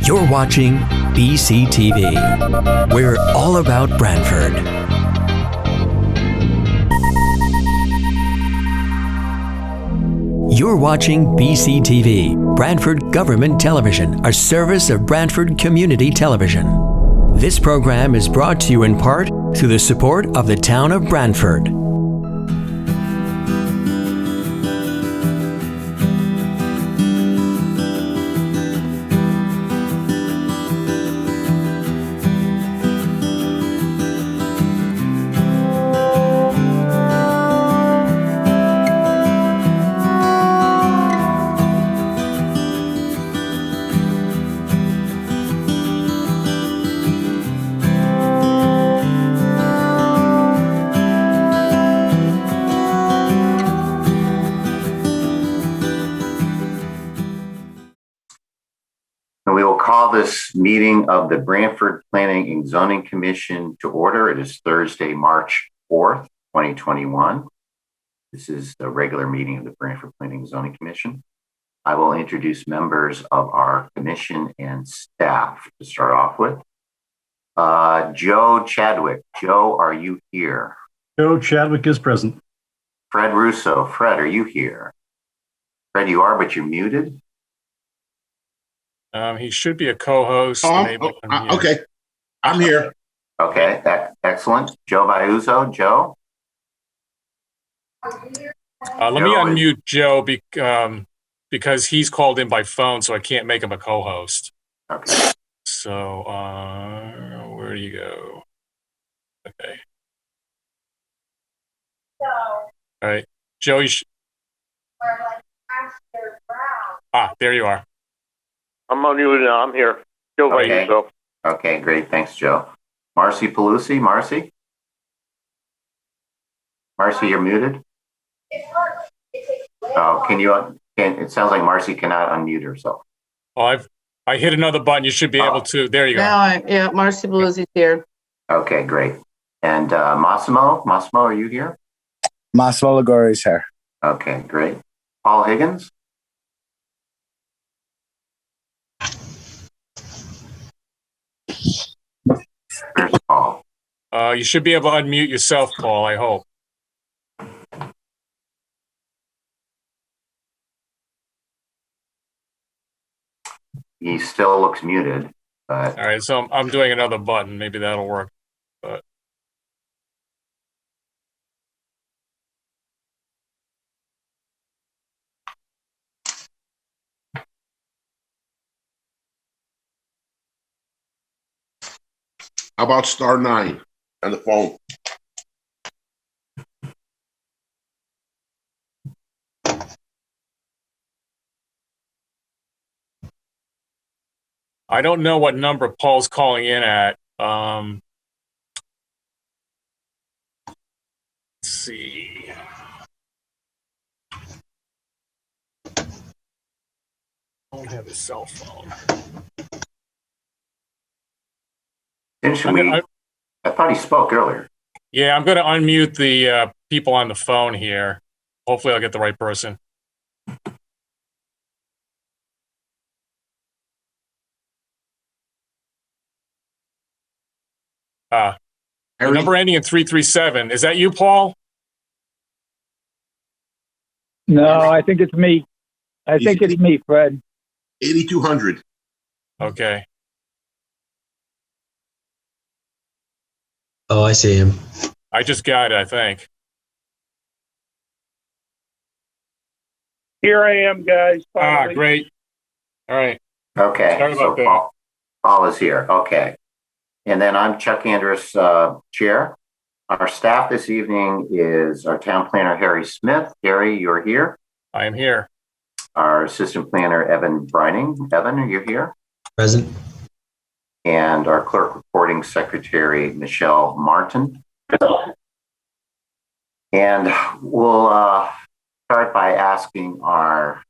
You're watching BCTV. We're all about Branford. You're watching BCTV, Branford Government Television, a service of Branford Community Television. This program is brought to you in part through the support of the town of Branford. We will call this meeting of the Branford Planning and Zoning Commission to order. It is Thursday, March 4th, 2021. This is the regular meeting of the Branford Planning and Zoning Commission. I will introduce members of our commission and staff to start off with. Joe Chadwick. Joe, are you here? Joe Chadwick is present. Fred Russo. Fred, are you here? Fred, you are, but you're muted. He should be a co-host. Okay, I'm here. Okay, excellent. Joe Viuzzo. Joe? Let me unmute Joe because he's called in by phone, so I can't make him a co-host. Okay. So, where do you go? Okay. All right. Joe, there you are. I'm unmuted now. I'm here. Joe Viuzzo. Okay, great. Thanks, Joe. Marcy Pelusi. Marcy? Marcy, you're muted. Oh, it sounds like Marcy cannot unmute herself. Oh, I hit another button. You should be able to. There you go. Now Marcy Pelusi's here. Okay, great. And Massimo? Massimo, are you here? Massimo Ligori is here. Okay, great. Paul Higgins? Where's Paul? You should be able to unmute yourself, Paul, I hope. He still looks muted. But... All right, so I'm doing another button. Maybe that'll work. But... How about *9 on the phone? I don't know what number Paul's calling in at. Let's see. I don't have his cell phone. I thought he spoke earlier. Yeah, I'm going to unmute the people on the phone here. Hopefully I'll get the right person. The number ending in 337. Is that you, Paul? No, I think it's me. I think it's me, Fred. 8200. Okay. Oh, I see him. I just got it, I think. Here I am, guys. Finally. Great. All right. Okay, so Paul is here. Okay. And then I'm Chuck Andrus, chair. Our staff this evening is our town planner, Harry Smith. Harry, you're here. I am here. Our assistant planner, Evan Brining. Evan, are you here? Present. And our clerk reporting secretary, Michelle Martin. And we'll start by asking our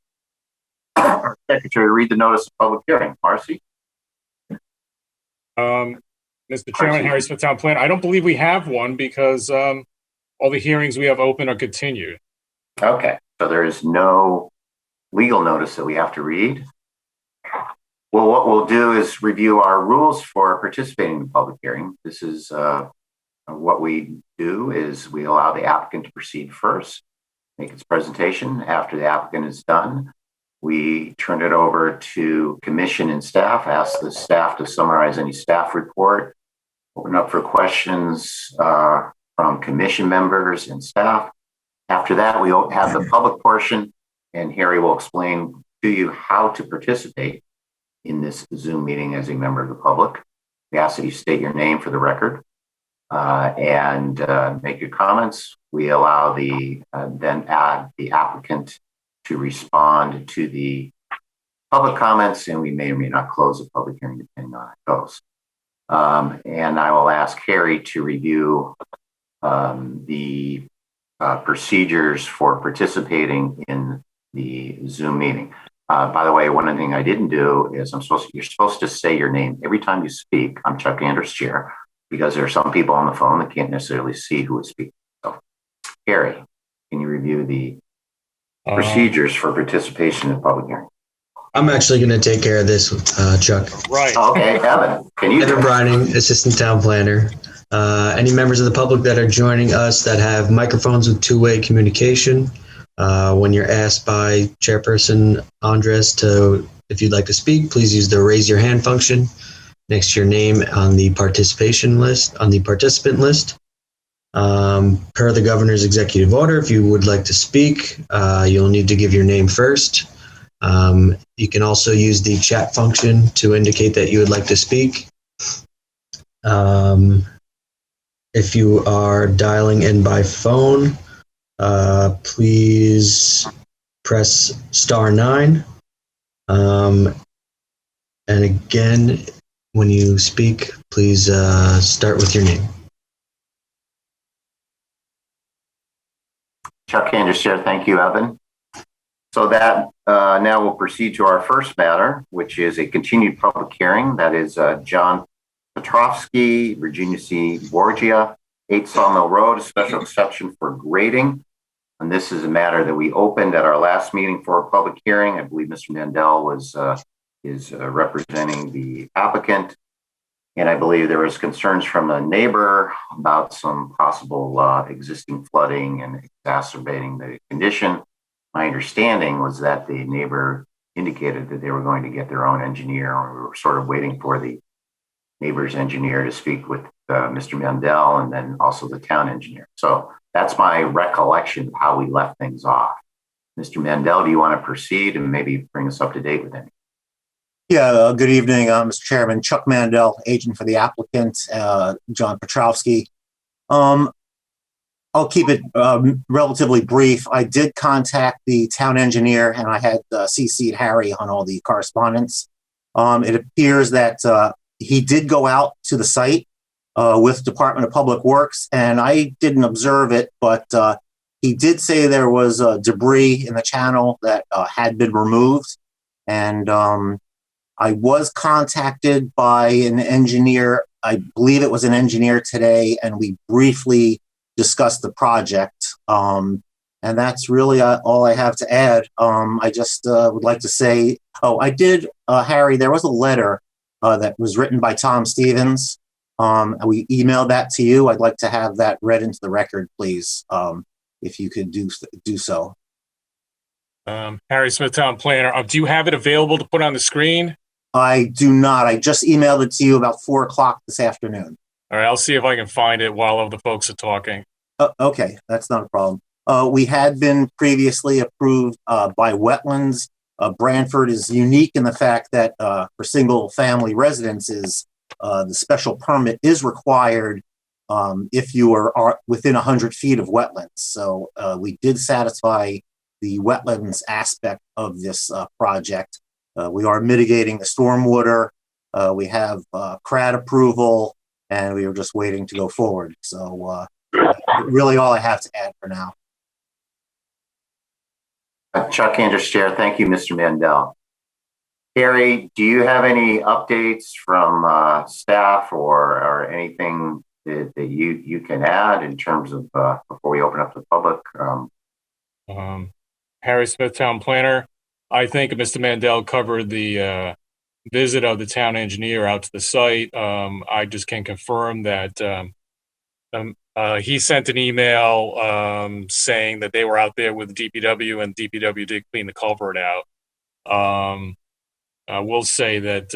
secretary to read the notice of public hearing. Marcy? Mr. Chairman, Harry Smith, Town Planner. I don't believe we have one because all the hearings we have open are continued. Okay, so there is no legal notice that we have to read. Well, what we'll do is review our rules for participating in the public hearing. This is what we do is we allow the applicant to proceed first, make its presentation. After the applicant is done, we turn it over to commission and staff, ask the staff to summarize any staff report, open up for questions from commission members and staff. After that, we have the public portion, and Harry will explain to you how to participate in this Zoom meeting as a member of the public. We ask that you state your name for the record and make your comments. We allow then add the applicant to respond to the public comments, and we may or may not close the public hearing depending on how it goes. And I will ask Harry to review the procedures for participating in the Zoom meeting. By the way, one thing I didn't do is you're supposed to say your name every time you speak. I'm Chuck Anders, chair, because there are some people on the phone that can't necessarily see who is speaking. So, Harry, can you review the procedures for participation in the public hearing? I'm actually going to take care of this, Chuck. Right. Okay, Evan, can you? Evan Brining, Assistant Town Planner. Any members of the public that are joining us that have microphones with two-way communication, when you're asked by Chairperson Andres if you'd like to speak, please use the raise your hand function next to your name on the participant list. Per the governor's executive order, if you would like to speak, you'll need to give your name first. You can also use the chat function to indicate that you would like to speak. If you are dialing in by phone, please press *9. And again, when you speak, please start with your name. Chuck Anders, Chair. Thank you, Evan. So that now we'll proceed to our first matter, which is a continued public hearing. That is John Petrovsky, Virginia C. Borgia, 8 Sawmill Road, a special exception for grading. And this is a matter that we opened at our last meeting for a public hearing. I believe Mr. Mandel is representing the applicant. And I believe there was concerns from a neighbor about some possible existing flooding and exacerbating the condition. My understanding was that the neighbor indicated that they were going to get their own engineer, and we were sort of waiting for the neighbor's engineer to speak with Mr. Mandel and then also the town engineer. So that's my recollection of how we left things off. Mr. Mandel, do you want to proceed and maybe bring us up to date with anything? Yeah, good evening, Mr. Chairman. Chuck Mandel, agent for the applicant, John Petrovsky. I'll keep it relatively brief. I did contact the town engineer, and I had CC'd Harry on all the correspondence. It appears that he did go out to the site with Department of Public Works, and I didn't observe it, but he did say there was debris in the channel that had been removed. And I was contacted by an engineer, I believe it was an engineer today, and we briefly discussed the project. And that's really all I have to add. I just would like to say, I did, Harry, there was a letter that was written by Tom Stevens. We emailed that to you. I'd like to have that read into the record, please, if you could do so. Harry Smith, Town Planner. Do you have it available to put on the screen? I do not. I just emailed it to you about 4 o'clock this afternoon. All right, I'll see if I can find it while other folks are talking. Okay, that's not a problem. We had been previously approved by wetlands. Branford is unique in the fact that for single family residences, the special permit is required if you are within 100 feet of wetlands. So we did satisfy the wetlands aspect of this project. We are mitigating the stormwater. We have CRAD approval, and we are just waiting to go forward. So really all I have to add for now. Chuck Anders, Chair. Thank you, Mr. Mandel. Harry, do you have any updates from staff or anything that you can add in terms of before we open up to the public? Harry Smith, Town Planner. I think Mr. Mandel covered the visit of the town engineer out to the site. I just can confirm that he sent an email saying that they were out there with DPW, and DPW did clean the culvert out. I will say that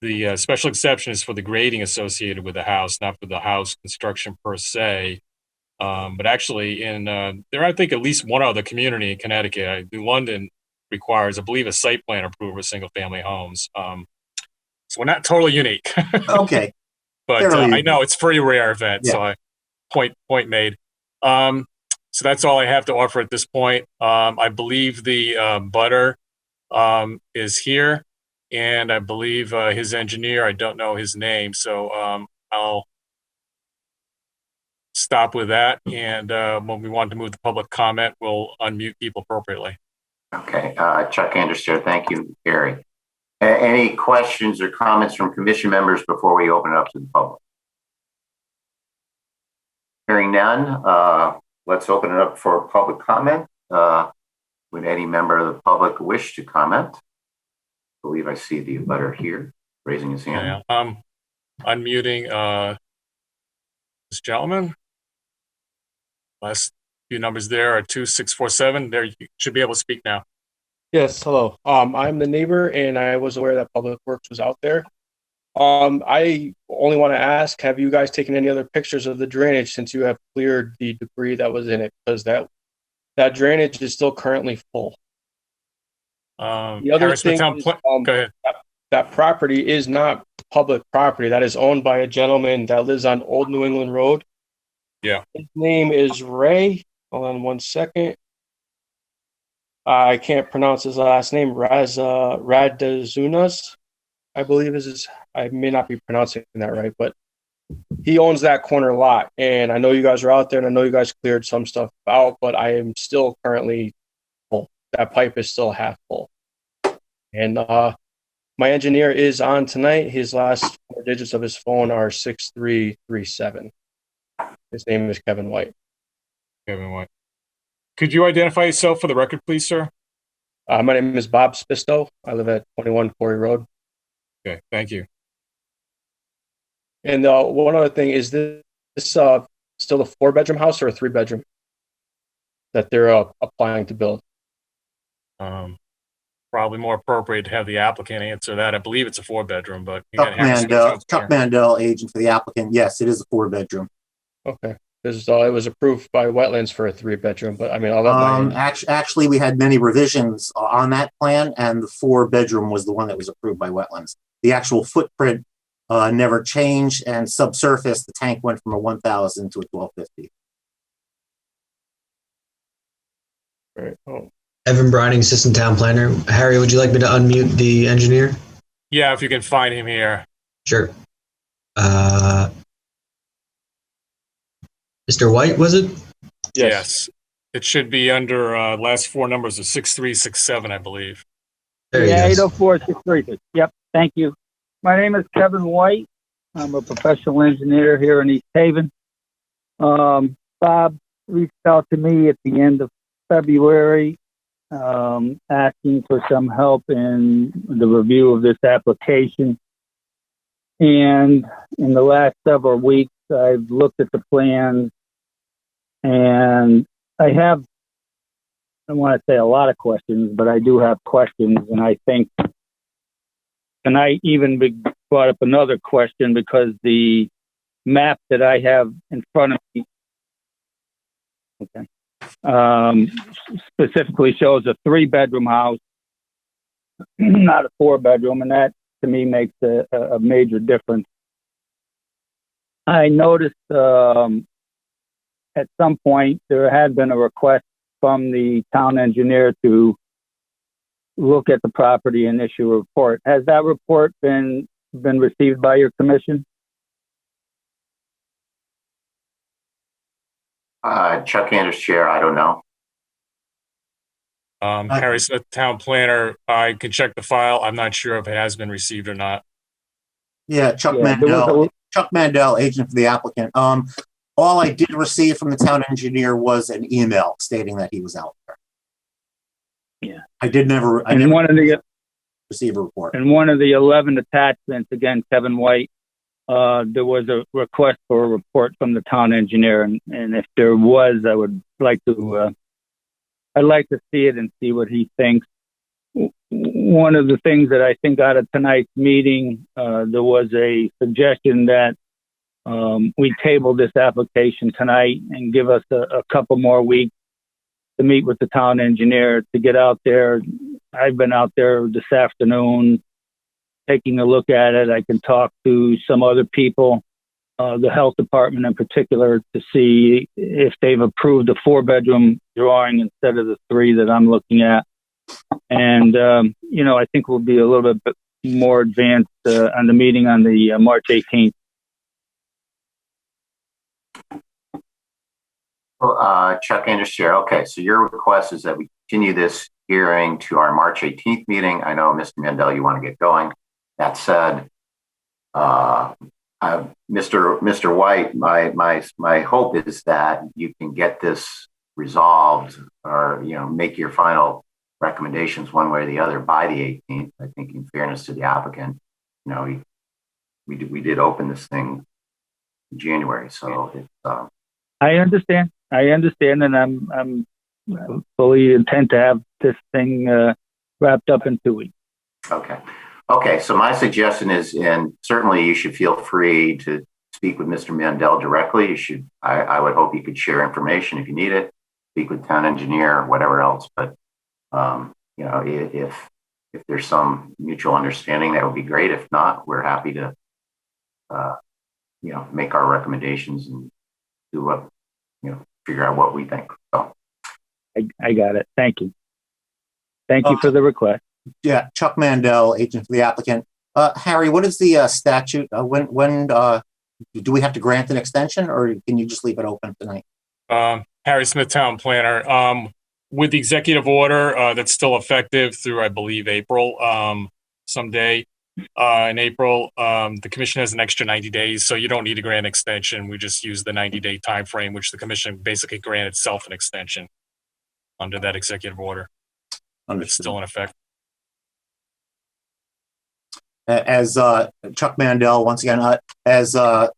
the special exception is for the grading associated with the house, not for the house construction per se. But actually, there, I think, at least one other community in Connecticut. London requires, I believe, a site plan approval of single-family homes. So we're not totally unique. Okay. But I know it's a pretty rare event. Yeah. So point made. So that's all I have to offer at this point. I believe the butter is here, and I believe his engineer, I don't know his name, so I'll stop with that. And when we want to move to public comment, we'll unmute people appropriately. Okay, Chuck Anderson, thank you, Gary. Any questions or comments from commission members before we open it up to the public? Hearing none, let's open it up for public comment. Would any member of the public wish to comment? I believe I see the abutter here raising his hand. Yeah, unmuting this gentleman. Last few numbers there are 2647. There, you should be able to speak now. Yes, hello. I'm the neighbor, and I was aware that Public Works was out there. I only want to ask, have you guys taken any other pictures of the drainage since you have cleared the debris that was in it? Because that drainage is still currently full. The other thing is, go ahead. That property is not public property. That is owned by a gentleman that lives on Old New England Road. Yeah. His name is Ray. Hold on one second. I can't pronounce his last name. Radazunas, I believe is his. I may not be pronouncing that right, but he owns that corner lot. And I know you guys are out there, and I know you guys cleared some stuff out, but I am still currently full. That pipe is still half full. And my engineer is on tonight. His last 4 digits of his phone are 6337. His name is Kevin White. Kevin White. Could you identify yourself for the record, please, sir? My name is Bob Spisto. I live at 21 Quarry Road. Okay, thank you. And one other thing, is this still a 4-bedroom house or a 3-bedroom that they're applying to build? Probably more appropriate to have the applicant answer that. I believe it's a 4-bedroom, but Chuck Mandel, agent for the applicant. Yes, it is a 4-bedroom. Okay. Because it was approved by wetlands for a 3-bedroom, but I mean, I'll let actually, we had many revisions on that plan, and the 4-bedroom was the one that was approved by wetlands. The actual footprint never changed, and subsurface, the tank went from a 1,000 to a 1,250. Right. Oh. Evan Brining, Assistant Town Planner. Harry, would you like me to unmute the engineer? Yeah, if you can find him here. Sure. Mr. White, was it? Yes. It should be under last 4 numbers of 6367, I believe. There you go. 804-636. Yep, thank you. My name is Kevin White. I'm a professional engineer here in East Haven. Bob reached out to me at the end of February asking for some help in the review of this application. And in the last several weeks, I've looked at the plans, and I don't want to say a lot of questions, but I do have questions. And I think tonight even brought up another question because the map that I have in front of me specifically shows a 3-bedroom house, not a 4-bedroom, and that to me makes a major difference. I noticed at some point there had been a request from the town engineer to look at the property and issue a report. Has that report been received by your commission? Chuck Anderson, Chair, I don't know. Harry Smith, Town Planner, I can check the file. I'm not sure if it has been received or not. Yeah, Chuck Mandel, agent for the applicant. All I did receive from the town engineer was an email stating that he was out there. Yeah, I never receive a report. And one of the 11 attachments, again, Kevin White, there was a request for a report from the town engineer, and if there was, I would like to, I'd like to see it and see what he thinks. One of the things that I think out of tonight's meeting, there was a suggestion that we table this application tonight and give us a couple more weeks to meet with the town engineer to get out there. I've been out there this afternoon taking a look at it. I can talk to some other people, the health department in particular, to see if they've approved a 4-bedroom drawing instead of the 3 that I'm looking at. And, I think we'll be a little bit more advanced on the meeting on the March 18th. Well, Chuck Andrews Chair. Okay, so your request is that we continue this hearing to our March 18th meeting. I know, Mr. Mandel, you want to get going. That said, Mr. White, my hope is that you can get this resolved, or make your final recommendations one way or the other by the 18th. I think, in fairness to the applicant, we did open this thing in January, so it's. I understand, and I'm fully intent to have this thing wrapped up in 2 weeks. Okay. So my suggestion is, and certainly you should feel free to speak with Mr. Mandel directly. I would hope you could share information if you need it, speak with town engineer, whatever else. But, if there's some mutual understanding, that would be great. If not, we're happy to, make our recommendations and do figure out what we think. So I got it. Thank you. Thank you for the request. Yeah, Chuck Mandel, agent for the applicant. Harry, what is the statute? When do we have to grant an extension, or can you just leave it open tonight? Harry Smith, town planner. With the executive order that's still effective through, I believe, April, someday in April, the commission has an extra 90 days, so you don't need to grant an extension. We just use the 90-day time frame, which the commission basically granted itself an extension under that executive order. It's still in effect. As Chuck Mandel, once again, as the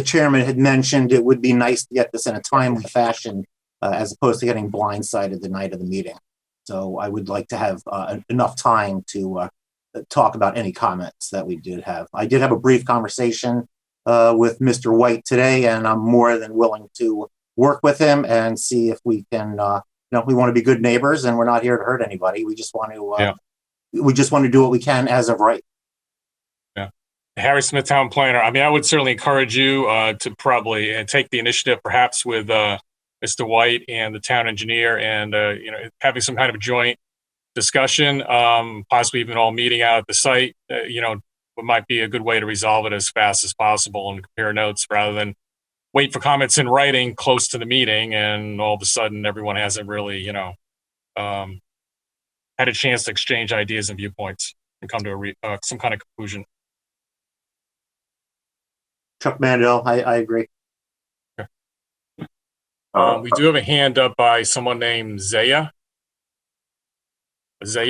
chairman had mentioned, it would be nice to get this in a timely fashion, as opposed to getting blindsided the night of the meeting. So I would like to have enough time to talk about any comments that we did have. I did have a brief conversation with Mr. White today, and I'm more than willing to work with him and see if we can, we want to be good neighbors, and we're not here to hurt anybody. We just want to, we just want to do what we can as of right. Harry Smith, town planner. I mean, I would certainly encourage you to probably take the initiative, perhaps with Mr. White and the town engineer, and having some kind of a joint discussion, possibly even all meeting out at the site. What might be a good way to resolve it as fast as possible and compare notes, rather than wait for comments in writing close to the meeting, and all of a sudden everyone hasn't really, had a chance to exchange ideas and viewpoints and come to some kind of conclusion. Chuck Mandel, I agree. Okay. We do have a hand up by someone named Zaya. So do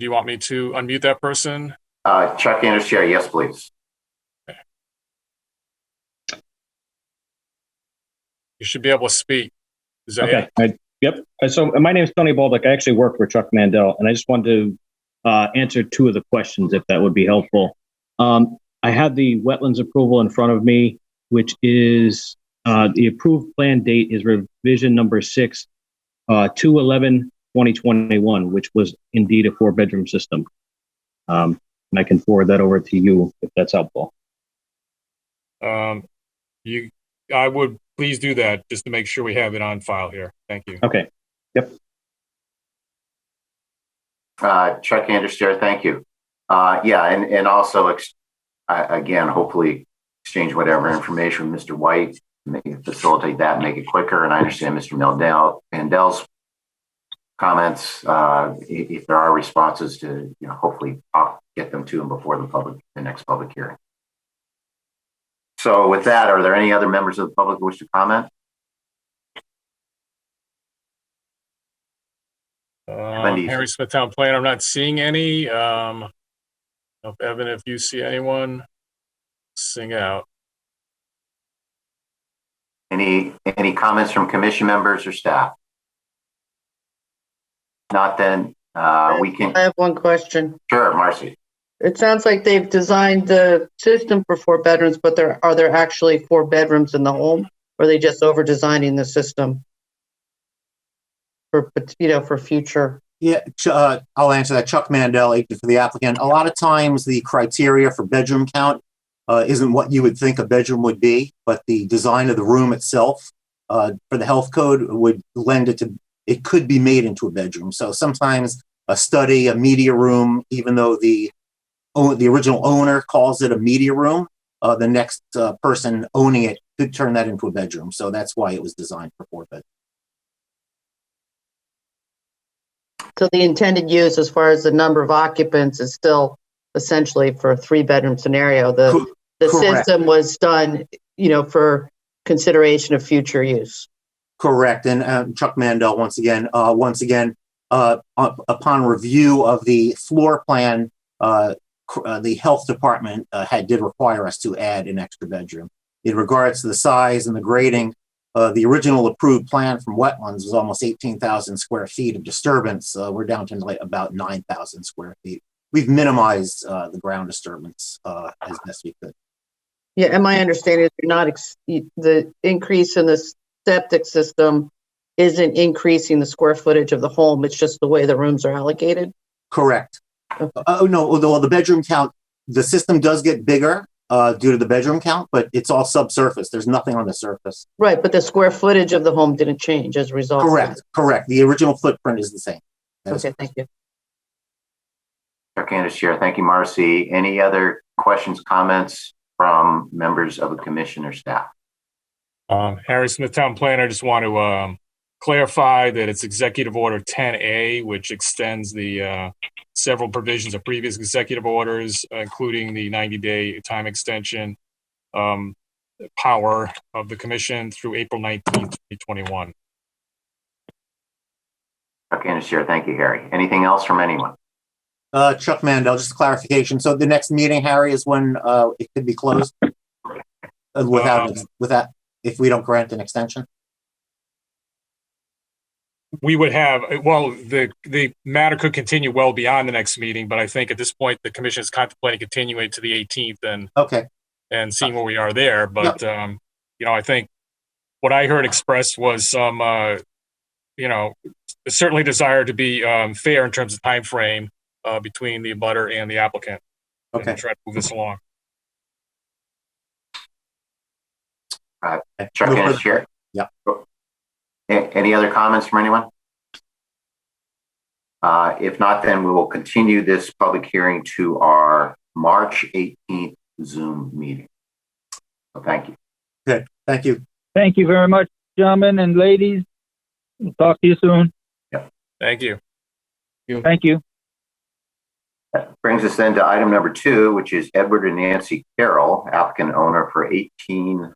you want me to unmute that person? Chuck Andrews Chair, yes, please. Okay. You should be able to speak. Zaya. Okay. Yep. So my name is Tony Baldock. I actually work for Chuck Mandel, and I just wanted to answer 2 of the questions, if that would be helpful. I have the wetlands approval in front of me, which is the approved plan date is revision number 6, 2/11/2021, which was indeed a 4-bedroom system. And I can forward that over to you if that's helpful. I would please do that, just to make sure we have it on file here. Thank you. Okay. Yep. Chuck Andrews Chair, thank you. And also, again, hopefully exchange whatever information with Mr. White, facilitate that, make it quicker. And I understand Mr. Mandel's comments. If there are responses to, hopefully I'll get them to him before the next public hearing. So with that, are there any other members of the public who wish to comment? Harry Smith, Town Planner. I'm not seeing any. Evan, if you see anyone, sing out. Any comments from commission members or staff? Not then, we can. I have one question. Sure, Marcy. It sounds like they've designed the system for 4 bedrooms, but are there actually 4 bedrooms in the home? Or are they just over designing the system for future? Yeah, I'll answer that. Chuck Mandel, agent for the applicant. A lot of times the criteria for bedroom count isn't what you would think a bedroom would be, but the design of the room itself for the health code would lend it to, it could be made into a bedroom. So sometimes a study, a media room, even though the original owner calls it a media room, the next person owning it could turn that into a bedroom. So that's why it was designed for 4 bedrooms. So the intended use as far as the number of occupants is still essentially for a 3-bedroom scenario. The system was done, for consideration of future use. Correct. And Chuck Mandel, once again, upon review of the floor plan, the health department did require us to add an extra bedroom. In regards to the size and the grading, the original approved plan from wetlands was almost 18,000 square feet of disturbance. We're down to about 9,000 square feet. We've minimized the ground disturbance as best we could. Yeah, and my understanding is you're not the increase in the septic system isn't increasing the square footage of the home. It's just the way the rooms are allocated. Correct. Okay. No, although the bedroom count, the system does get bigger due to the bedroom count, but it's all subsurface. There's nothing on the surface. Right, but the square footage of the home didn't change as a result. Correct. The original footprint is the same. Okay, thank you. Dr. Candace Chair, thank you, Marcy. Any other questions, comments from members of the commission or staff? Harry Smith, Town Planner, I just want to clarify that it's Executive Order 10A, which extends the several provisions of previous executive orders, including the 90-day time extension power of the commission through April 19th, 2021. Dr. Candace Chair, thank you, Harry. Anything else from anyone? Chuck Mandel, just a clarification. So the next meeting, Harry, is when it could be closed without if we don't grant an extension? We would have, well, the matter could continue well beyond the next meeting, but I think at this point, the commission is contemplating continuing it to the 18th and seeing where we are there. But, I think what I heard expressed was some, certainly desire to be fair in terms of time frame between the abutter and the applicant. Okay. And try to move this along. Chuck Candace Chair? Yeah. Any other comments from anyone? If not, then we will continue this public hearing to our March 18th Zoom meeting. So thank you. Good. Thank you. Thank you very much, gentlemen and ladies. We'll talk to you soon. Yep. Thank you. Thank you. That brings us then to item number 2, which is Edward and Nancy Carroll, applicant and owner for 18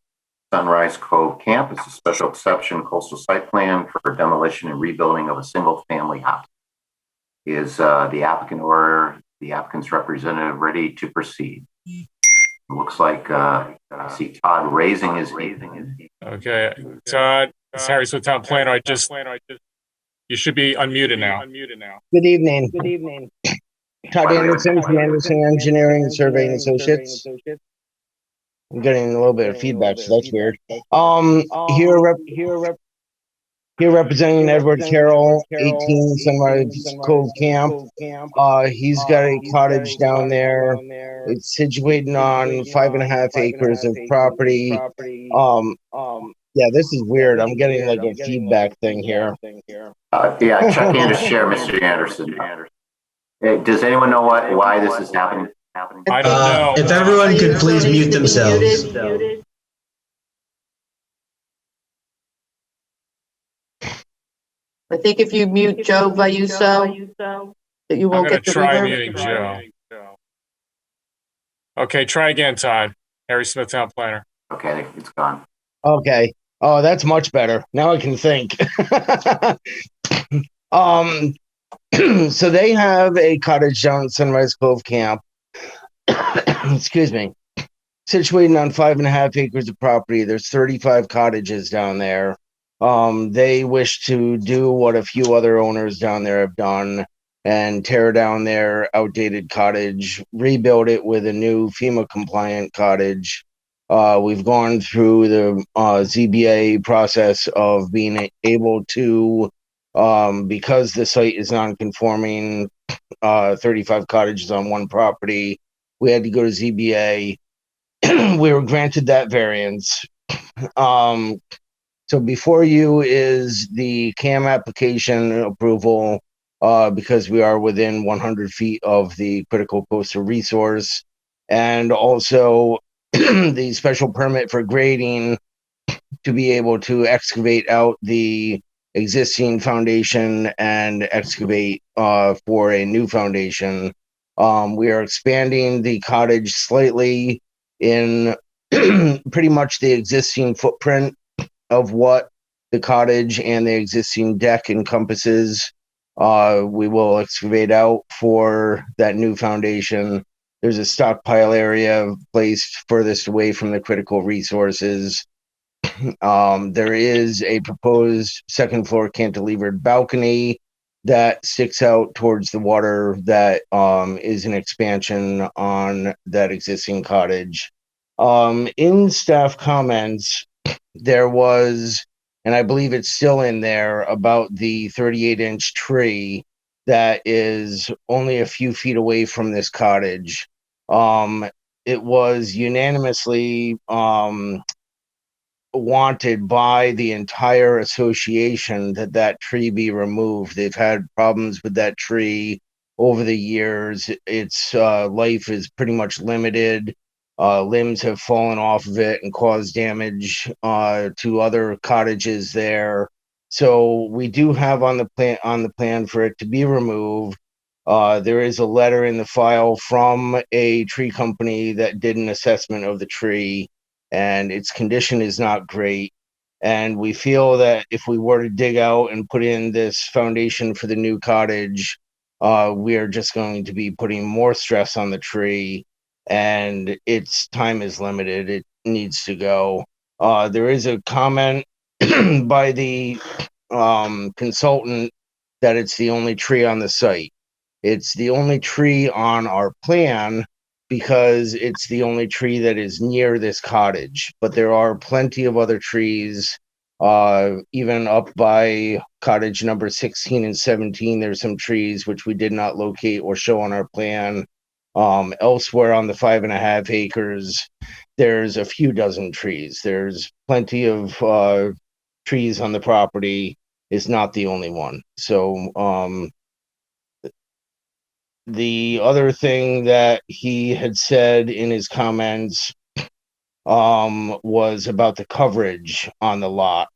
Sunrise Cove Camp. It's a special exception coastal site plan for demolition and rebuilding of a single family house. Is the applicant or the applicant's representative ready to proceed? It looks like I see Todd raising his hand. Okay, Todd, it's Harry Smith, Town Planner. You should be unmuted now. Good evening. Todd Anderson from Anderson Engineering and Surveying Associates. I'm getting a little bit of feedback, so that's weird. Here representing Edward Carroll, 18 Sunrise Cove Camp. He's got a cottage down there. It's situated on 5.5 acres of property. Yeah, this is weird. I'm getting like a feedback thing here. Chuck Candace Chair, Mr. Anderson. Does anyone know why this is happening? I don't know. If everyone could please mute themselves. I think if you mute Joe Vayuso, that you won't get the try reverb. muting Joe. Okay, try again, Todd. Harry Smith, Town Planner. Okay, it's gone. Okay. Oh, that's much better. Now I can think. So they have a cottage down at Sunrise Cove Camp. Excuse me. Situated on 5.5 acres of property. There's 35 cottages down there. They wish to do what a few other owners down there have done and tear down their outdated cottage, rebuild it with a new FEMA compliant cottage. We've gone through the ZBA process of being able to, because the site is non-conforming, 35 cottages on one property, we had to go to ZBA. We were granted that variance. So before you is the CAM application approval, because we are within 100 feet of the critical coastal resource, and also the special permit for grading to be able to excavate out the existing foundation and excavate for a new foundation. We are expanding the cottage slightly in pretty much the existing footprint of what the cottage and the existing deck encompasses. We will excavate out for that new foundation. There's a stockpile area placed furthest away from the critical resources. There is a proposed second floor cantilevered balcony that sticks out towards the water that is an expansion on that existing cottage. In staff comments, there was, and I believe it's still in there, about the 38-inch tree that is only a few feet away from this cottage. It was unanimously wanted by the entire association that that tree be removed. They've had problems with that tree over the years. Its life is pretty much limited. Limbs have fallen off of it and caused damage to other cottages there. So we do have on the plan for it to be removed. There is a letter in the file from a tree company that did an assessment of the tree, and its condition is not great. And we feel that if we were to dig out and put in this foundation for the new cottage, we are just going to be putting more stress on the tree, and its time is limited. It needs to go. There is a comment by the consultant that it's the only tree on the site. It's the only tree on our plan because it's the only tree that is near this cottage. But there are plenty of other trees, even up by cottage number 16 and 17. There's some trees which we did not locate or show on our plan. Elsewhere on the 5.5 acres, there's a few dozen trees. There's plenty of trees on the property. It's not the only one. So the other thing that he had said in his comments was about the coverage on the lot.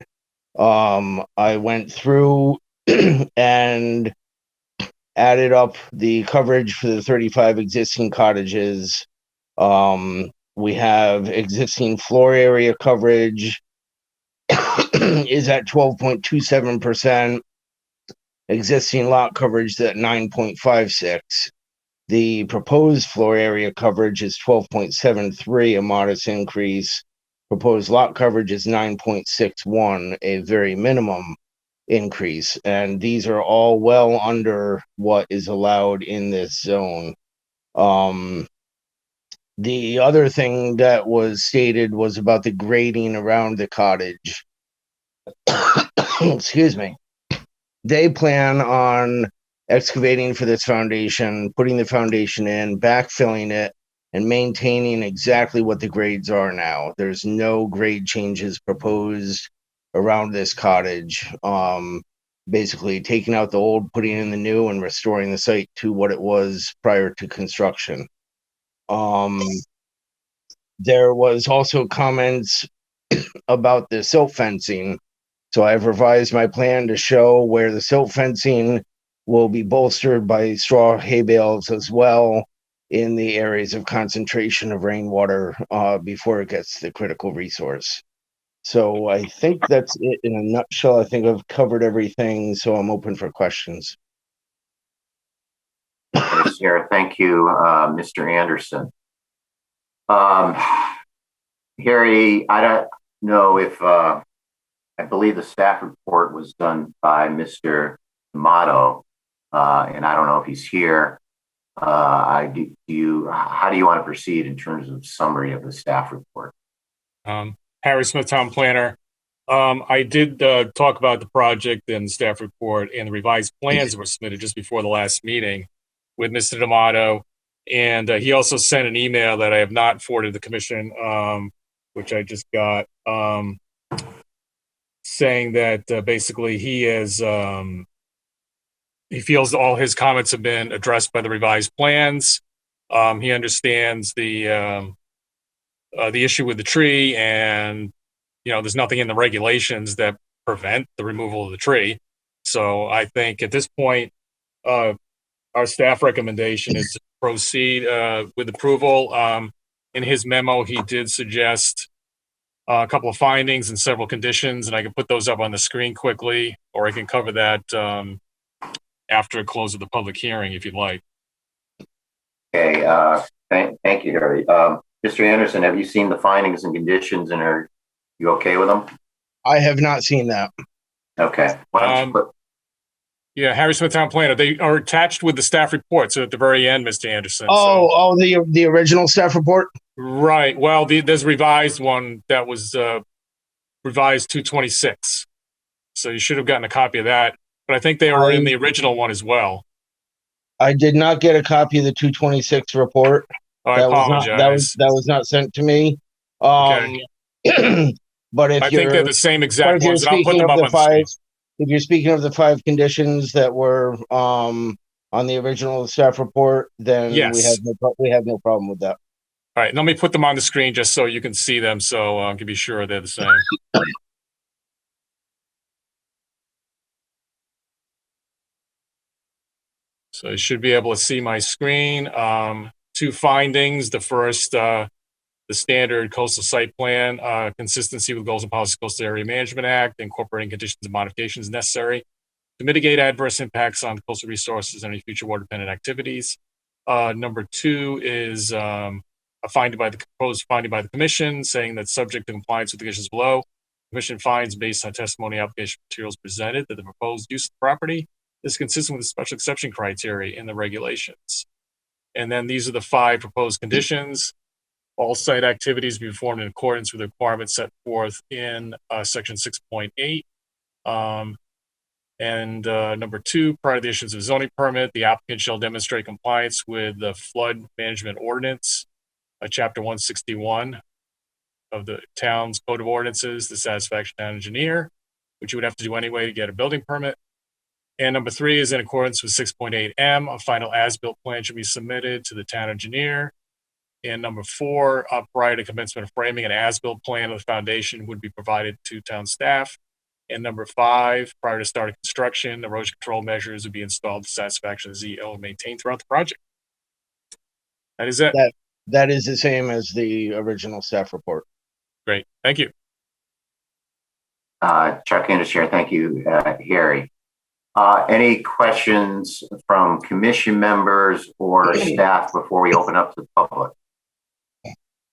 I went through and added up the coverage for the 35 existing cottages. We have existing floor area coverage is at 12.27%. Existing lot coverage is at 9.56. The proposed floor area coverage is 12.73, a modest increase. Proposed lot coverage is 9.61, a very minimum increase. And these are all well under what is allowed in this zone. The other thing that was stated was about the grading around the cottage. Excuse me. They plan on excavating for this foundation, putting the foundation in, backfilling it, and maintaining exactly what the grades are now. There's no grade changes proposed around this cottage. Basically taking out the old, putting in the new, and restoring the site to what it was prior to construction. There was also comments about the silt fencing. So I've revised my plan to show where the silt fencing will be bolstered by straw hay bales as well in the areas of concentration of rainwater before it gets to the critical resource. So I think that's it in a nutshell. I think I've covered everything, so I'm open for questions. Sarah, thank you, Mr. Anderson. Harry, I don't know if I believe the staff report was done by Mr. Amato, and I don't know if he's here. How do you want to proceed in terms of summary of the staff report? Harry Smith, Town Planner. I did talk about the project and staff report and the revised plans that were submitted just before the last meeting with Mr. D'Amato. And he also sent an email that I have not forwarded to the commission, which I just got, saying that basically he feels all his comments have been addressed by the revised plans. He understands the issue with the tree, and there's nothing in the regulations that prevent the removal of the tree. So I think at this point, our staff recommendation is to proceed with approval. In his memo, he did suggest a couple of findings and several conditions, and I can put those up on the screen quickly, or I can cover that after close of the public hearing if you'd like. Okay, thank you, Harry. Mr. Anderson, have you seen the findings and conditions, and are you okay with them? I have not seen that. Okay. Yeah, Harry Smith, Town Planner. They are attached with the staff report, so at the very end, Mr. Anderson. The original staff report? Right. Well, there's a revised one that was revised 226. So you should have gotten a copy of that. But I think they were in the original one as well. I did not get a copy of the 226 report. Oh, I apologize. That was not sent to me. Okay. But if I think they're the same exact ones, and I'll put them up on the screen. If you're speaking of the 5 conditions that were on the original staff report, then yes, we have no problem with that. All right, let me put them on the screen just so you can see them, so I can be sure they're the same. So you should be able to see my screen. 2 findings. The first, the standard coastal site plan, consistency with goals and policies of Coastal Area Management Act, incorporating conditions and modifications necessary to mitigate adverse impacts on coastal resources and any future water dependent activities. Number 2 is a proposed finding by the commission saying that subject to compliance with the conditions below, the commission finds based on testimony application materials presented that the proposed use of the property is consistent with the special exception criteria in the regulations. And then these are the 5 proposed conditions. All site activities be performed in accordance with the requirements set forth in section 6.8. Number 2, prior to the issuance of a zoning permit, the applicant shall demonstrate compliance with the flood management ordinance, chapter 161 of the town's code of ordinances, the satisfaction of town engineer, which you would have to do anyway to get a building permit. And number 3 is in accordance with 6.8M, a final as-built plan should be submitted to the town engineer. And number 4, prior to commencement of framing, an as-built plan of the foundation would be provided to town staff. And number 5, prior to start of construction, erosion control measures would be installed to satisfaction of ZO and maintained throughout the project. That is it. That is the same as the original staff report. Great. Thank you. Chuck Anderson, thank you, Harry. Any questions from commission members or staff before we open up to the public?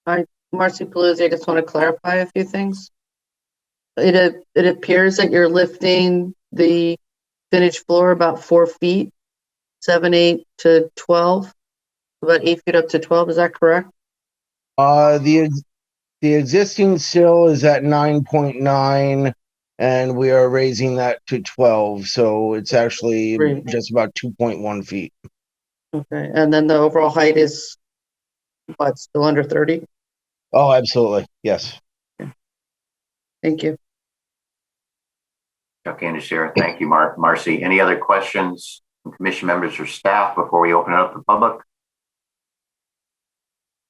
Hi, Marcy Paluzzi. I just want to clarify a few things. It appears that you're lifting the finished floor about 4 feet, 7, 8 to 12, about 8 feet up to 12. Is that correct? The existing sill is at 9.9, and we are raising that to 12. So it's actually just about 2.1 feet. Okay, and then the overall height is what? Still under 30? Oh, absolutely. Yes. Okay. Thank you. Chuck Anderson, thank you, Marcy. Any other questions from commission members or staff before we open it up to the public?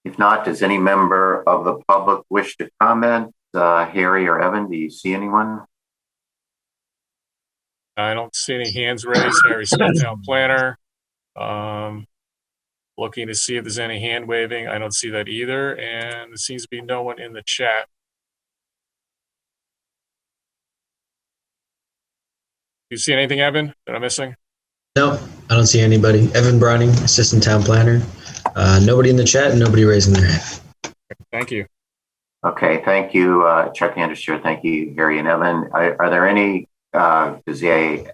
If not, does any member of the public wish to comment? Harry or Evan, do you see anyone? I don't see any hands raised. Harry Smith, Town Planner. Looking to see if there's any hand waving. I don't see that either. And there seems to be no one in the chat. Do you see anything, Evan, that I'm missing? No, I don't see anybody. Evan Browning, Assistant Town Planner. Nobody in the chat and nobody raising their hand. Thank you. Okay, thank you, Chuck Anderson. Thank you, Harry and Evan. Are there any, Mr.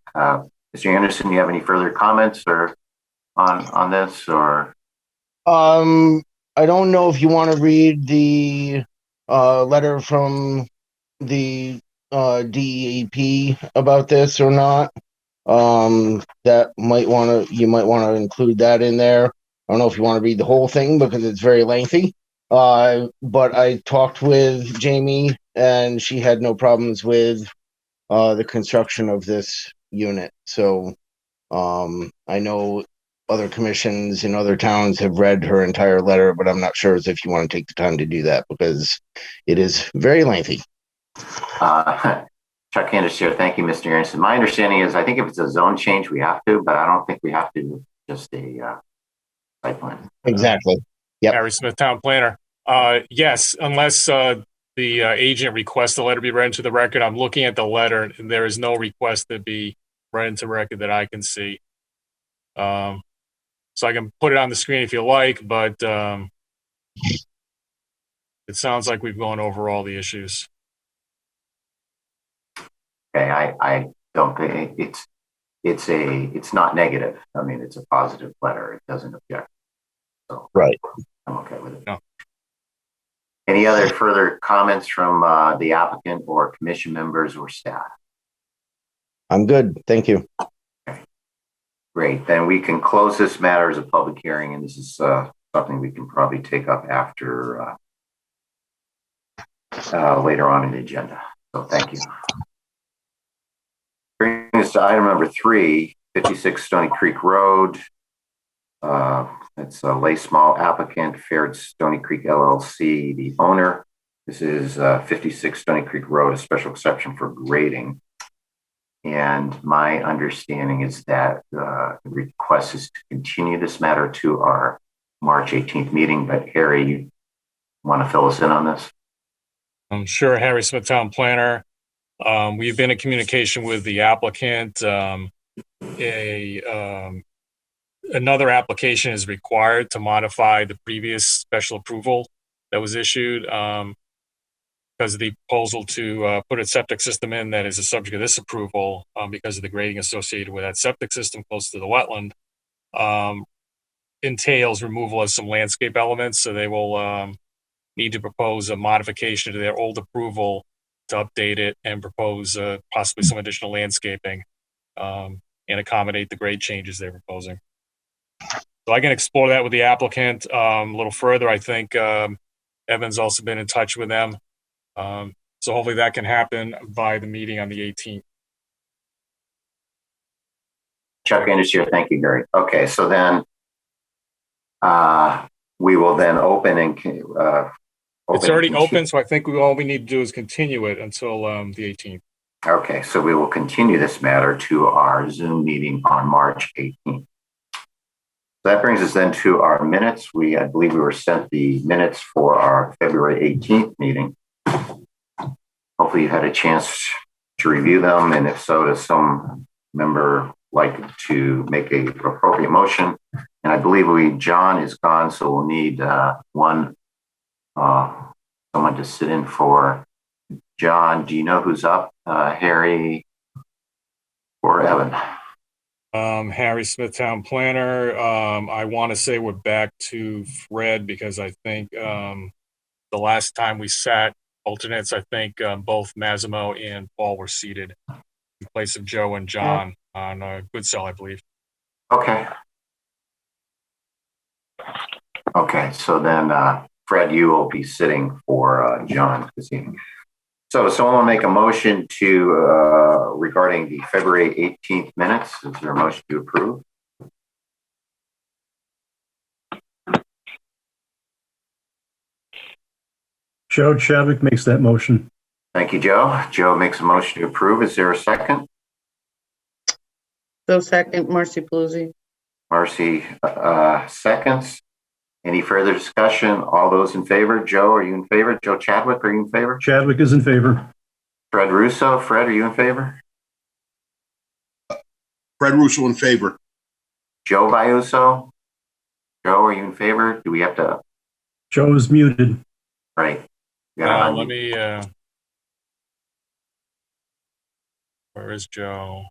Anderson, do you have any further comments or on this or? I don't know if you want to read the letter from the DEP about this or not. That you might want to include that in there. I don't know if you want to read the whole thing because it's very lengthy. But I talked with Jamie and she had no problems with the construction of this unit. So I know other commissions in other towns have read her entire letter, but I'm not sure as if you want to take the time to do that because it is very lengthy. Chuck Anderson, thank you, Mr. Anderson. My understanding is I think if it's a zone change, we have to, but I don't think we have to just a site plan. Exactly. Yep. Harry Smith, Town Planner. Yes, unless the agent requests the letter be read into the record. I'm looking at the letter and there is no request to be read into record that I can see. So I can put it on the screen if you like, but it sounds like we've gone over all the issues. Okay, I don't think it's not negative. I mean, it's a positive letter. It doesn't object. So right. I'm okay with it. No. Any other further comments from the applicant or commission members or staff? I'm good. Thank you. Okay. Great. Then we can close this matter as a public hearing, and this is something we can probably take up after later on in the agenda. So thank you. Brings us to item number 3, 56 Stony Creek Road. It's a Lay Small applicant, Fared Stony Creek LLC, the owner. This is 56 Stony Creek Road, a special exception for grading. And my understanding is that the request is to continue this matter to our March 18th meeting. But Harry, you want to fill us in on this? I'm sure. Harry Smith, Town Planner. We've been in communication with the applicant. Another application is required to modify the previous special approval that was issued because of the proposal to put a septic system in that is a subject of this approval because of the grading associated with that septic system close to the wetland entails removal of some landscape elements. So they will need to propose a modification to their old approval to update it and propose possibly some additional landscaping and accommodate the grade changes they're proposing. So I can explore that with the applicant a little further. I think Evan's also been in touch with them. So hopefully that can happen by the meeting on the 18th. Chuck Anderson, thank you, Gary. Okay, so then we will then open and it's already open, so I think all we need to do is continue it until the 18th. Okay, so we will continue this matter to our Zoom meeting on March 18th. So that brings us then to our minutes. I believe we were sent the minutes for our February 18th meeting. Hopefully you had a chance to review them, and if so, does some member like to make a appropriate motion? And I believe John is gone, so we'll need someone to sit in for John. Do you know who's up? Harry or Evan? Harry Smith, Town Planner. I want to say we're back to Fred because I think the last time we sat alternates, I think both Massimo and Paul were seated in place of Joe and John on Goodsell, I believe. Okay. Okay, so then Fred, you will be sitting for John this evening. So someone will make a motion to regarding the February 18th minutes. Is there a motion to approve? Joe Chadwick makes that motion. Thank you, Joe. Joe makes a motion to approve. Is there a second? So second, Marcy Paluzzi. Marcy seconds. Any further discussion? All those in favor? Joe, are you in favor? Joe Chadwick, are you in favor? Chadwick is in favor. Fred Russo. Fred, are you in favor? Fred Russo in favor. Joe Vayuso? Joe, are you in favor? Do we have to? Joe is muted. Right. Let me, where is Joe?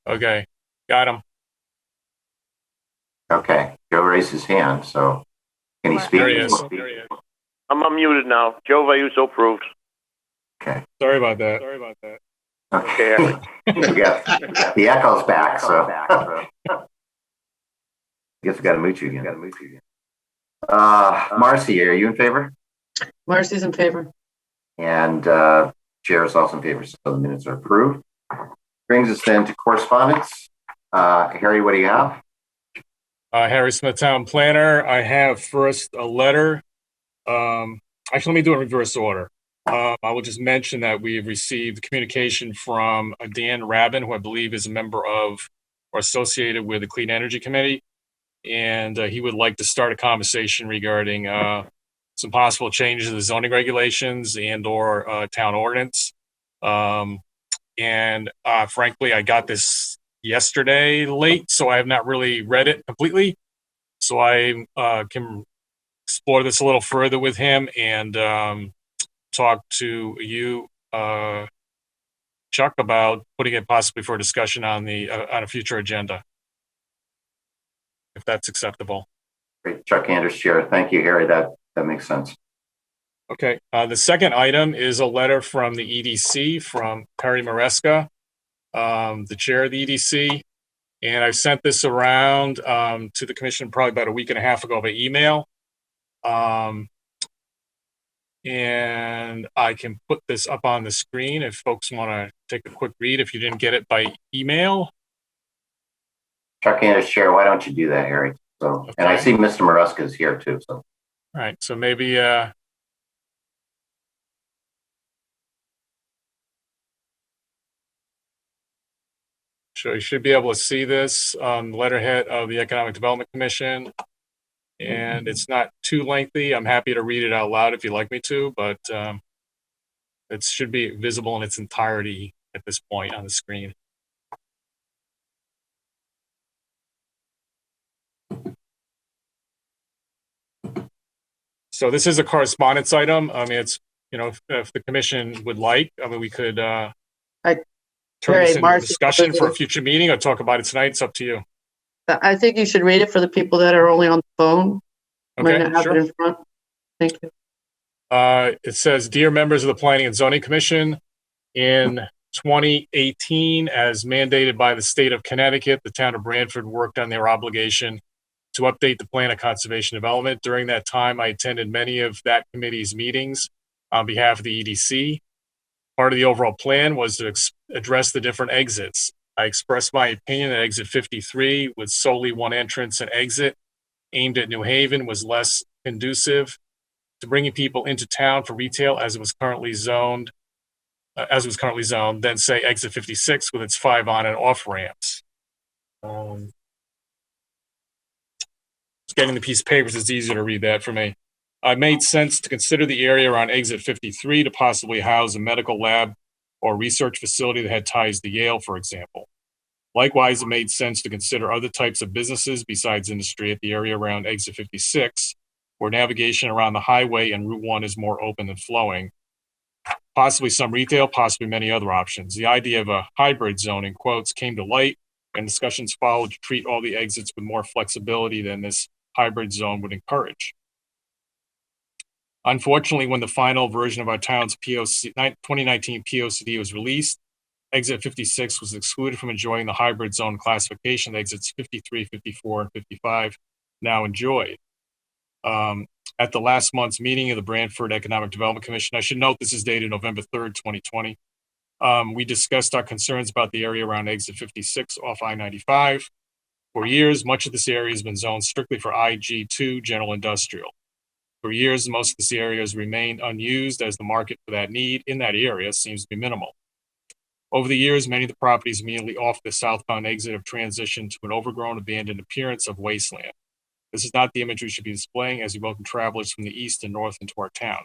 Okay, got him. Okay, Joe raised his hand, so can he speak? There he is. I'm unmuted now. Joe Vayuso approved. Okay. Sorry about that. Okay. we got the echo's back, so I guess we got to mute you again. Marcy, are you in favor? Marcy's in favor. And Chair is also in favor, so the minutes are approved. Brings us then to correspondence. Harry, what do you have? Harry Smith, Town Planner. I have first a letter. Actually, let me do it in reverse order. I will just mention that we've received communication from Dan Rabin, who I believe is a member of or associated with the Clean Energy Committee. And he would like to start a conversation regarding some possible changes in the zoning regulations and or town ordinance. And frankly, I got this yesterday late, so I have not really read it completely. So I can explore this a little further with him and talk to you, Chuck, about putting it possibly for a discussion on a future agenda, if that's acceptable. Great. Chuck Anders, Chair. Thank you, Harry. That makes sense. Okay. The second item is a letter from the EDC from Perry Maresca, the chair of the EDC. And I sent this around to the commission probably about a week and a half ago by email. And I can put this up on the screen if folks want to take a quick read if you didn't get it by email. Chuck Anders, Chair, why don't you do that, Harry? So, okay. And I see Mr. Maresca is here too. So, all right. So maybe so you should be able to see this on the letterhead of the Economic Development Commission. And it's not too lengthy. I'm happy to read it out loud if you'd like me to, but it should be visible in its entirety at this point on the screen. So this is a correspondence item. I mean, it's, you know, if the commission would like, I mean, we could turn this into a discussion for a future meeting or talk about it tonight. It's up to you. I think you should read it for the people that are only on the phone. Okay, might not have sure. it in front. Thank you. It says, Dear members of the Planning and Zoning Commission, in 2018, as mandated by the state of Connecticut, the town of Branford worked on their obligation to update the plan of conservation development. During that time, I attended many of that committee's meetings on behalf of the EDC. Part of the overall plan was to address the different exits. I expressed my opinion that exit 53, with solely one entrance and exit aimed at New Haven, was less conducive to bringing people into town for retail as it was currently zoned, than say exit 56 with its 5 on and off ramps. Getting the piece of papers, it's easier to read that for me. It made sense to consider the area around exit 53 to possibly house a medical lab or research facility that had ties to Yale, for example. Likewise, it made sense to consider other types of businesses besides industry at the area around exit 56, where navigation around the highway and Route 1 is more open and flowing. Possibly some retail, possibly many other options. The idea of a hybrid zone, in quotes, came to light, and discussions followed to treat all the exits with more flexibility than this hybrid zone would encourage. Unfortunately, when the final version of our town's 2019 POCD was released, exit 56 was excluded from enjoying the hybrid zone classification that exits 53, 54, and 55 now enjoyed. At the last month's meeting of the Branford Economic Development Commission, I should note this is dated November 3rd, 2020, we discussed our concerns about the area around exit 56 off I-95. For years, much of this area has been zoned strictly for IG2 general industrial. For years, most of this area has remained unused as the market for that need in that area seems to be minimal. Over the years, many of the properties immediately off the southbound exit have transitioned to an overgrown, abandoned appearance of wasteland. This is not the image we should be displaying as we welcome travelers from the east and north into our town.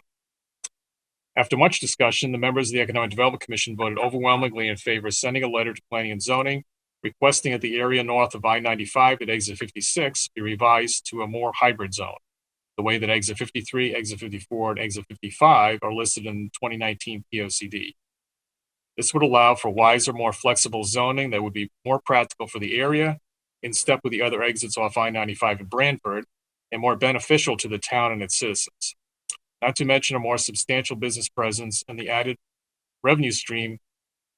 After much discussion, the members of the Economic Development Commission voted overwhelmingly in favor of sending a letter to Planning and Zoning requesting that the area north of I-95 at exit 56 be revised to a more hybrid zone, the way that exit 53, exit 54, and exit 55 are listed in the 2019 POCD. This would allow for wiser, more flexible zoning that would be more practical for the area, in step with the other exits off I-95 in Branford, and more beneficial to the town and its citizens. Not to mention a more substantial business presence and the added revenue stream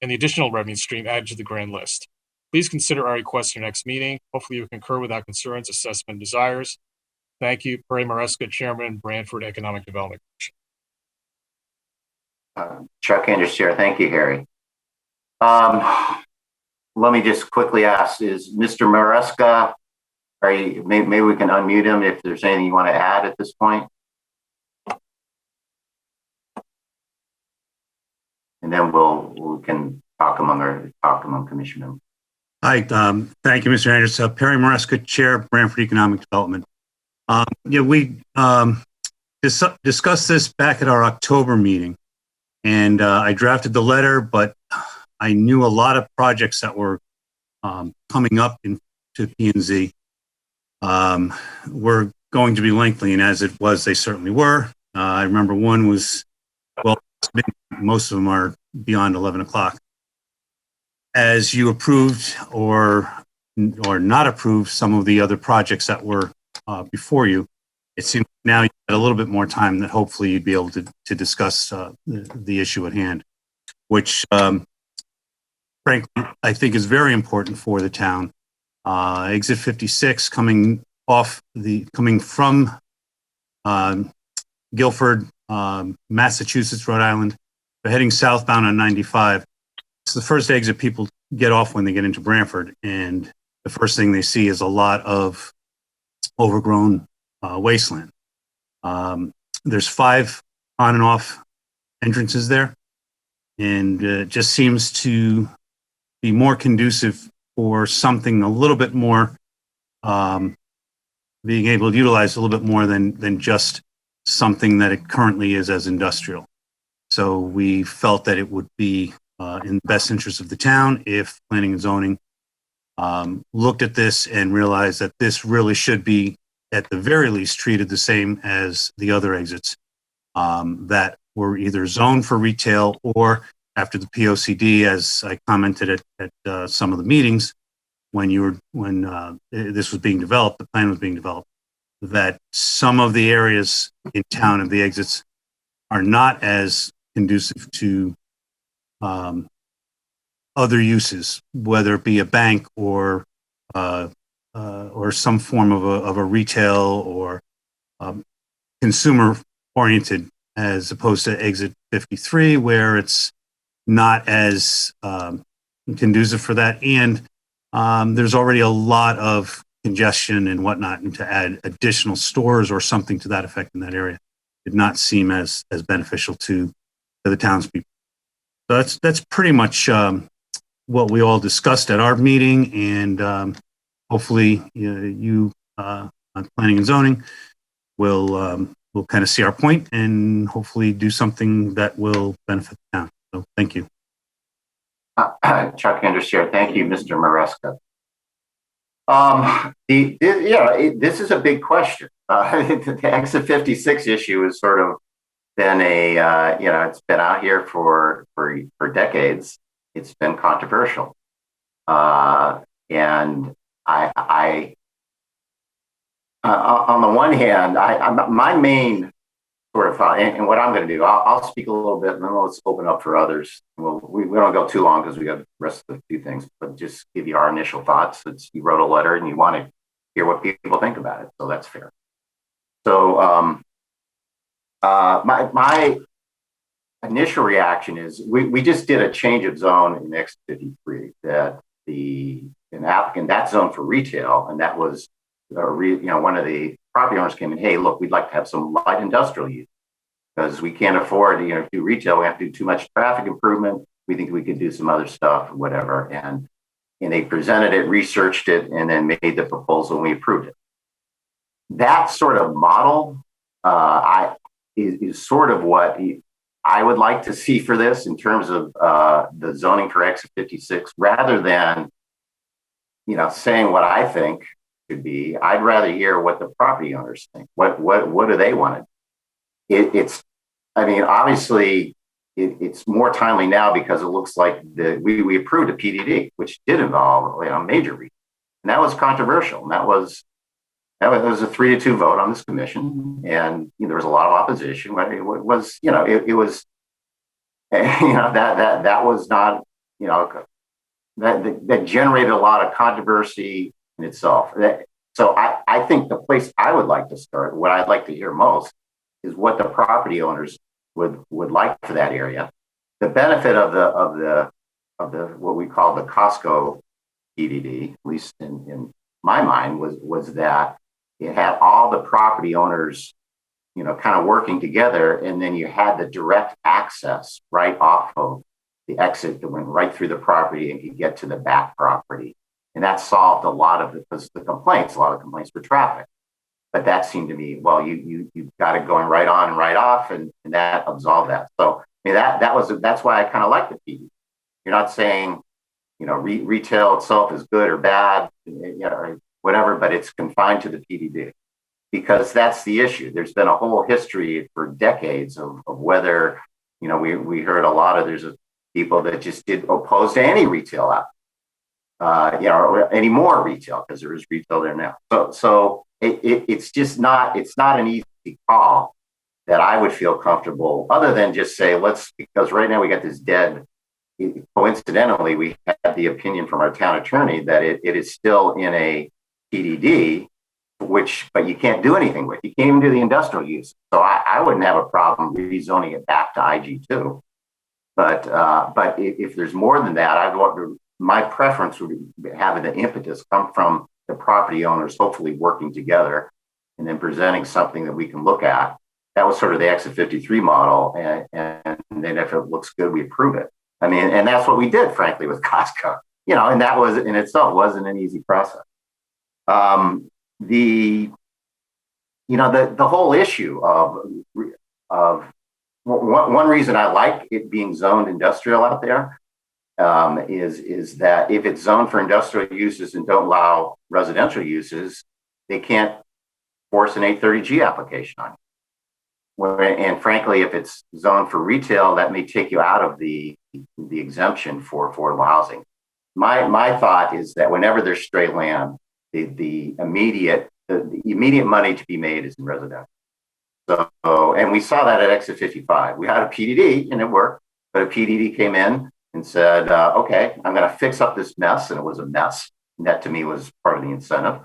and the additional revenue stream added to the grand list. Please consider our request in your next meeting. Hopefully you concur with our concerns, assessment, and desires. Thank you, Perry Maresca, Chairman, Branford Economic Development Commission. Chuck Andrews, Chair. Thank you, Harry. Let me just quickly ask, is Mr. Maresca, maybe we can unmute him if there's anything you want to add at this point? And then we can talk among commission members. Hi, thank you, Mr. Andrews. Perry Maresca, Chair, Branford Economic Development. We discussed this back at our October meeting, and I drafted the letter, but I knew a lot of projects that were coming up to P&Z were going to be lengthy, and as it was, they certainly were. I remember one was, well, most of them are beyond 11 o'clock. As you approved or not approved some of the other projects that were before you, it seems now you had a little bit more time that hopefully you'd be able to discuss the issue at hand, which frankly I think is very important for the town. Exit 56 coming from Guilford, Massachusetts, Rhode Island, but heading southbound on 95. It's the first exit people get off when they get into Branford, and the first thing they see is a lot of overgrown wasteland. There's 5 on and off entrances there, and it just seems to be more conducive for something a little bit more, being able to utilize a little bit more than just something that it currently is as industrial. So we felt that it would be in the best interest of the town if planning and zoning looked at this and realized that this really should be, at the very least, treated the same as the other exits that were either zoned for retail or, after the POCD, as I commented at some of the meetings when this was being developed, the plan was being developed, that some of the areas in town of the exits are not as conducive to other uses, whether it be a bank or some form of a retail or consumer oriented, as opposed to exit 53, where it's not as conducive for that. And there's already a lot of congestion and whatnot, and to add additional stores or something to that effect in that area did not seem as beneficial to the townspeople. So that's pretty much what we all discussed at our meeting, and hopefully you on planning and zoning will kind of see our point and hopefully do something that will benefit the town. So thank you. Chuck Andrews, Chair. Thank you, Mr. Maresca. This is a big question. The exit 56 issue has sort of been it's been out here for decades. It's been controversial, and I on the one hand, my main sort of thought, and what I'm going to do, I'll speak a little bit, and then let's open up for others. We don't go too long because we got the rest of the few things, but just give you our initial thoughts. You wrote a letter and you want to hear what people think about it, so that's fair. So my initial reaction is we just did a change of zone in X53 that an applicant, that zone for retail, and that was one of the property owners came in, hey, look, we'd like to have some light industrial use because we can't afford to do retail. We have to do too much traffic improvement. We think we could do some other stuff, whatever. And they presented it, researched it, and then made the proposal, and we approved it. That sort of model is sort of what I would like to see for this in terms of the zoning for Exit 56, rather than saying what I think should be. I'd rather hear what the property owners think. What do they want to? Obviously, it's more timely now because it looks like we approved a PDD, which did involve a major review, and that was controversial. And that was a 3-2 vote on this commission, and there was a lot of opposition. It was that was not that generated a lot of controversy in itself. So I think the place I would like to start, what I'd like to hear most, is what the property owners would like for that area. The benefit of the what we call the Costco PDD, at least in my mind, was that it had all the property owners, kind of working together, and then you had the direct access right off of the exit that went right through the property and could get to the back property. And that solved a lot of the complaints. A lot of complaints for traffic. But that seemed to me, well, you've got it going right on and right off, and that absolved that. So that's why I kind of like the PD. You're not saying, retail itself is good or bad, or whatever, but it's confined to the PDD, because that's the issue. There's been a whole history for decades of whether, we heard a lot of there's people that just did oppose to any retail out, or any more retail, because there is retail there now. So it's just not, it's not an easy call that I would feel comfortable, other than just say, because right now we got this dead. Coincidentally, we had the opinion from our town attorney that it is still in a PDD, but you can't do anything with. You can't even do the industrial use. So I wouldn't have a problem rezoning it back to IG2. But if there's more than that, my preference would be having the impetus come from the property owners, hopefully working together and then presenting something that we can look at. That was sort of the Exit 53 model. And then if it looks good, we approve it. And that's what we did, frankly, with Costco, and that was in itself wasn't an easy process. The whole issue of one reason I like it being zoned industrial out there is that if it's zoned for industrial uses and don't allow residential uses, they can't force an 830G application on you. And frankly, if it's zoned for retail, that may take you out of the exemption for affordable housing. My thought is that whenever there's straight land, the immediate money to be made is in residential. So, and we saw that at Exit 55. We had a PDD and it worked, but a PDD came in and said, okay, I'm going to fix up this mess. And it was a mess. And that to me was part of the incentive.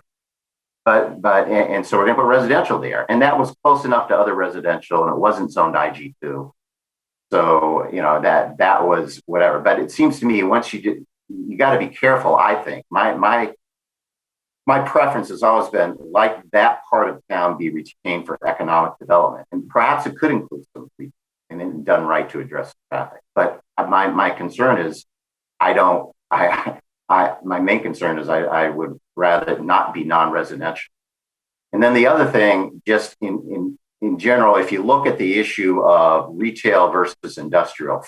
And so we're going to put residential there. And that was close enough to other residential, and it wasn't zoned IG2. So, that was whatever. But it seems to me once you got to be careful, I think. My preference has always been like that part of town be retained for economic development. And perhaps it could include some retail and then done right to address traffic. But my concern is my main concern is I would rather not be non-residential. And then the other thing, just in general, if you look at the issue of retail versus industrial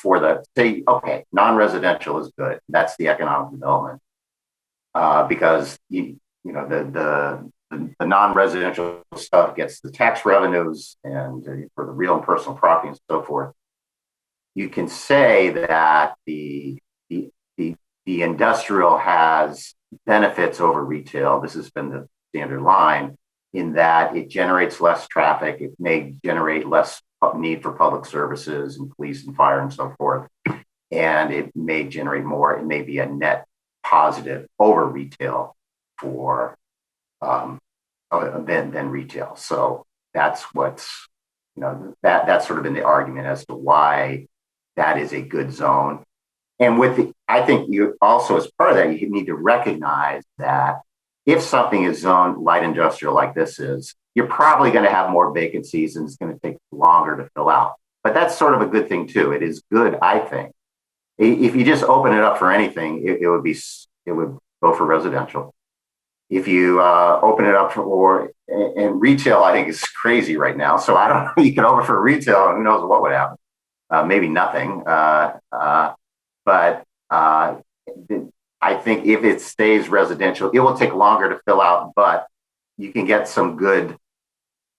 non-residential is good. That's the economic development because the non-residential stuff gets the tax revenues and for the real and personal property and so forth. You can say that the industrial has benefits over retail. This has been the standard line in that it generates less traffic. It may generate less need for public services and police and fire and so forth. And it may generate more. It may be a net positive over retail for than retail. So that's what's, that's sort of been the argument as to why that is a good zone. And I think you also, as part of that, you need to recognize that if something is zoned light industrial like this is, you're probably going to have more vacancies and it's going to take longer to fill out. But that's sort of a good thing too. It is good, I think. If you just open it up for anything, it would go for residential. If you open it up and retail, I think is crazy right now. So I don't know. You can open for retail, and who knows what would happen? Maybe nothing. But I think if it stays residential, it will take longer to fill out, but you can get some good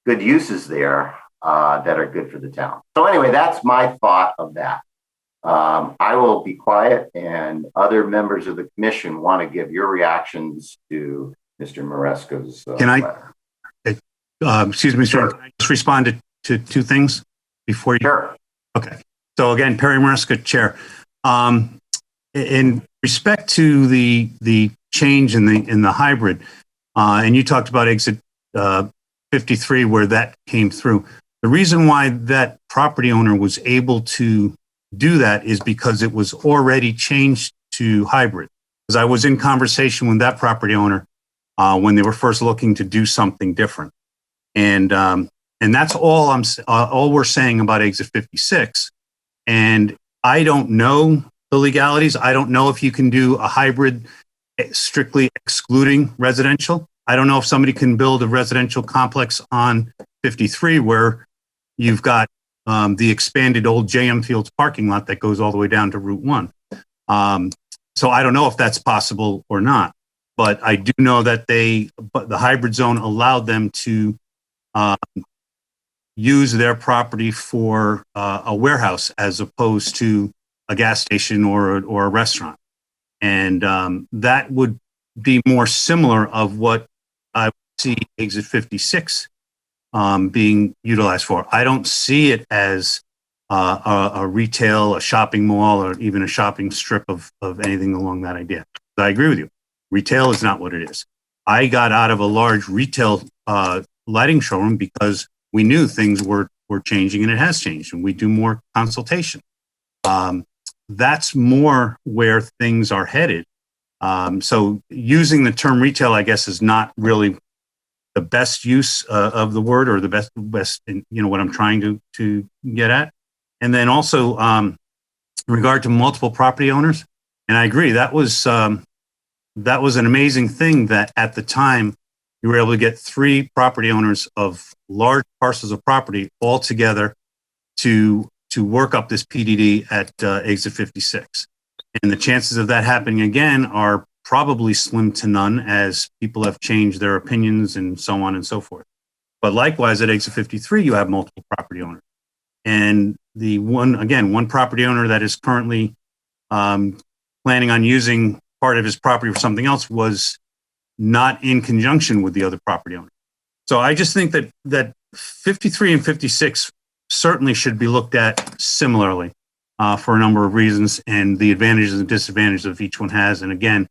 uses there that are good for the town. So anyway, that's my thought of that. I will be quiet, and other members of the commission want to give your reactions to Mr. Maresco's letter. Excuse me, sir. Can I just respond to two things before you? Sure. Okay. So again, Perry Maresco, Chair. In respect to the change in the hybrid, and you talked about exit 53 where that came through. The reason why that property owner was able to do that is because it was already changed to hybrid. Because I was in conversation with that property owner when they were first looking to do something different, and that's all we're saying about exit 56. And I don't know the legalities. I don't know if you can do a hybrid strictly excluding residential. I don't know if somebody can build a residential complex on 53 where you've got the expanded old JM Fields parking lot that goes all the way down to Route 1. So I don't know if that's possible or not, but I do know that the hybrid zone allowed them to use their property for a warehouse as opposed to a gas station or a restaurant. And that would be more similar of what I would see exit 56 being utilized for. I don't see it as a retail, a shopping mall, or even a shopping strip of anything along that idea. But I agree with you. Retail is not what it is. I got out of a large retail lighting showroom because we knew things were changing, and it has changed, and we do more consultation. That's more where things are headed. So using the term retail, I guess, is not really the best use of the word, or the best, what I'm trying to get at. And then also in regard to multiple property owners, and I agree, that was an amazing thing that at the time you were able to get 3 property owners of large parcels of property all together to work up this PDD at exit 56. And the chances of that happening again are probably slim to none, as people have changed their opinions and so on and so forth. But likewise, at exit 53, you have multiple property owners. And one property owner that is currently planning on using part of his property for something else was not in conjunction with the other property owner. So I just think that 53 and 56 certainly should be looked at similarly for a number of reasons, and the advantages and disadvantages of each one has. And again,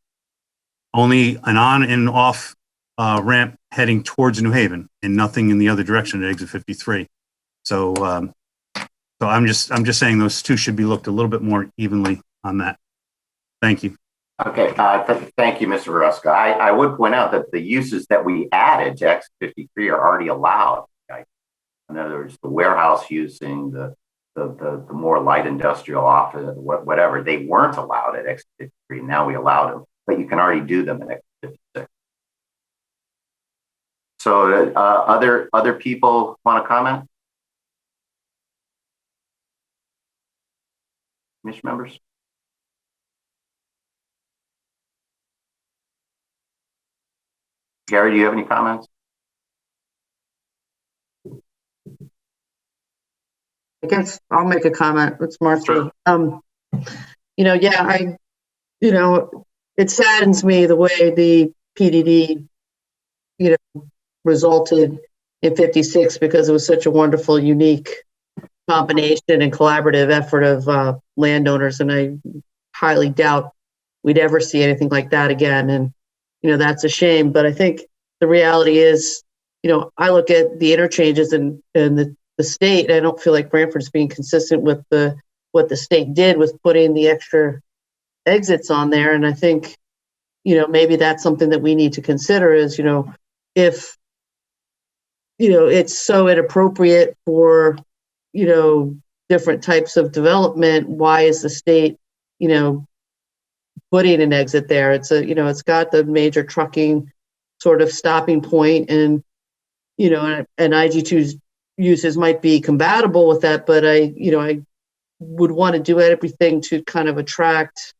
only an on and off ramp heading towards New Haven, and nothing in the other direction at exit 53. So I'm just saying those two should be looked a little bit more evenly on that. Thank you. Okay, thank you, Mr. Maresco. I would point out that the uses that we added to exit 53 are already allowed. In other words, the warehouse using the more light industrial office, whatever, they weren't allowed at exit 53. Now we allowed them, but you can already do them at exit 56. So other people want to comment? Commission members? Gary, do you have any comments? I guess I'll make a comment. It's Martha. Sure. It saddens me the way the PDD, resulted in 56, because it was such a wonderful, unique combination and collaborative effort of landowners. And I highly doubt we'd ever see anything like that again. And, that's a shame. But I think the reality is, I look at the interchanges and the state, I don't feel like Branford's being consistent with what the state did with putting the extra exits on there. And I think, maybe that's something that we need to consider is, if, it's so inappropriate for, different types of development, why is the state, putting an exit there? It's it's got the major trucking sort of stopping point, and, and IG2's uses might be compatible with that, but I would want to do everything to kind of attract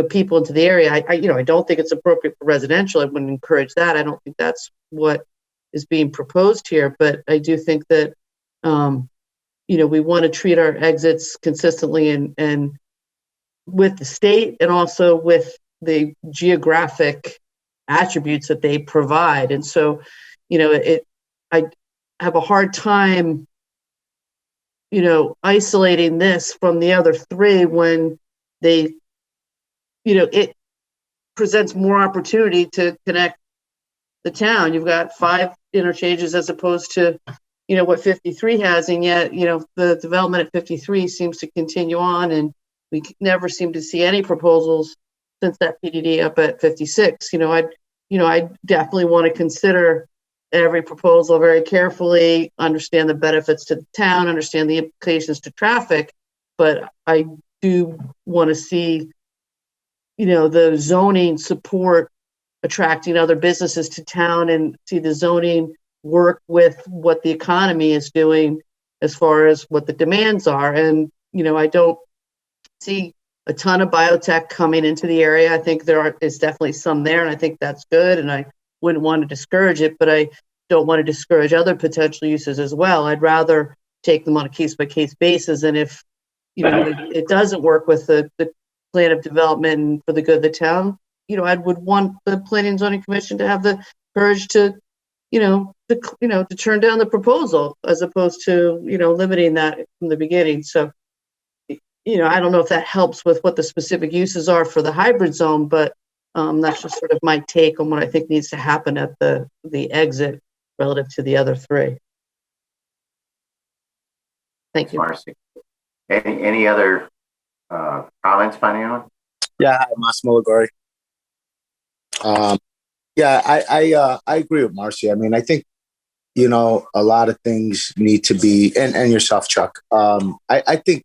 people into the area. I don't think it's appropriate for residential. I wouldn't encourage that. I don't think that's what is being proposed here. But I do think that, we want to treat our exits consistently and with the state and also with the geographic attributes that they provide. And so, I have a hard time, isolating this from the other three when they, it presents more opportunity to connect the town. You've got 5 interchanges as opposed to, what 53 has. And yet, the development at 53 seems to continue on, and we never seem to see any proposals since that PDD up at 56. I definitely want to consider every proposal very carefully, understand the benefits to the town, understand the implications to traffic, but I do want to see, the zoning support attracting other businesses to town and see the zoning work with what the economy is doing as far as what the demands are. And, I don't see a ton of biotech coming into the area. I think is definitely some there, and I think that's good, and I wouldn't want to discourage it, but I don't want to discourage other potential uses as well. I'd rather take them on a case-by-case basis, and if it doesn't work with the plan of development for the good of the town, I would want the Planning and Zoning Commission to have the courage to turn down the proposal as opposed to limiting that from the beginning. So I don't know if that helps with what the specific uses are for the hybrid zone, but that's just sort of my take on what I think needs to happen at the exit relative to the other three. Thank you. Marcy. Any other comments by anyone? Yeah, hi, Massimo Ligori. I agree with Marcy. I mean, I think, a lot of things need to be, and yourself, Chuck. I think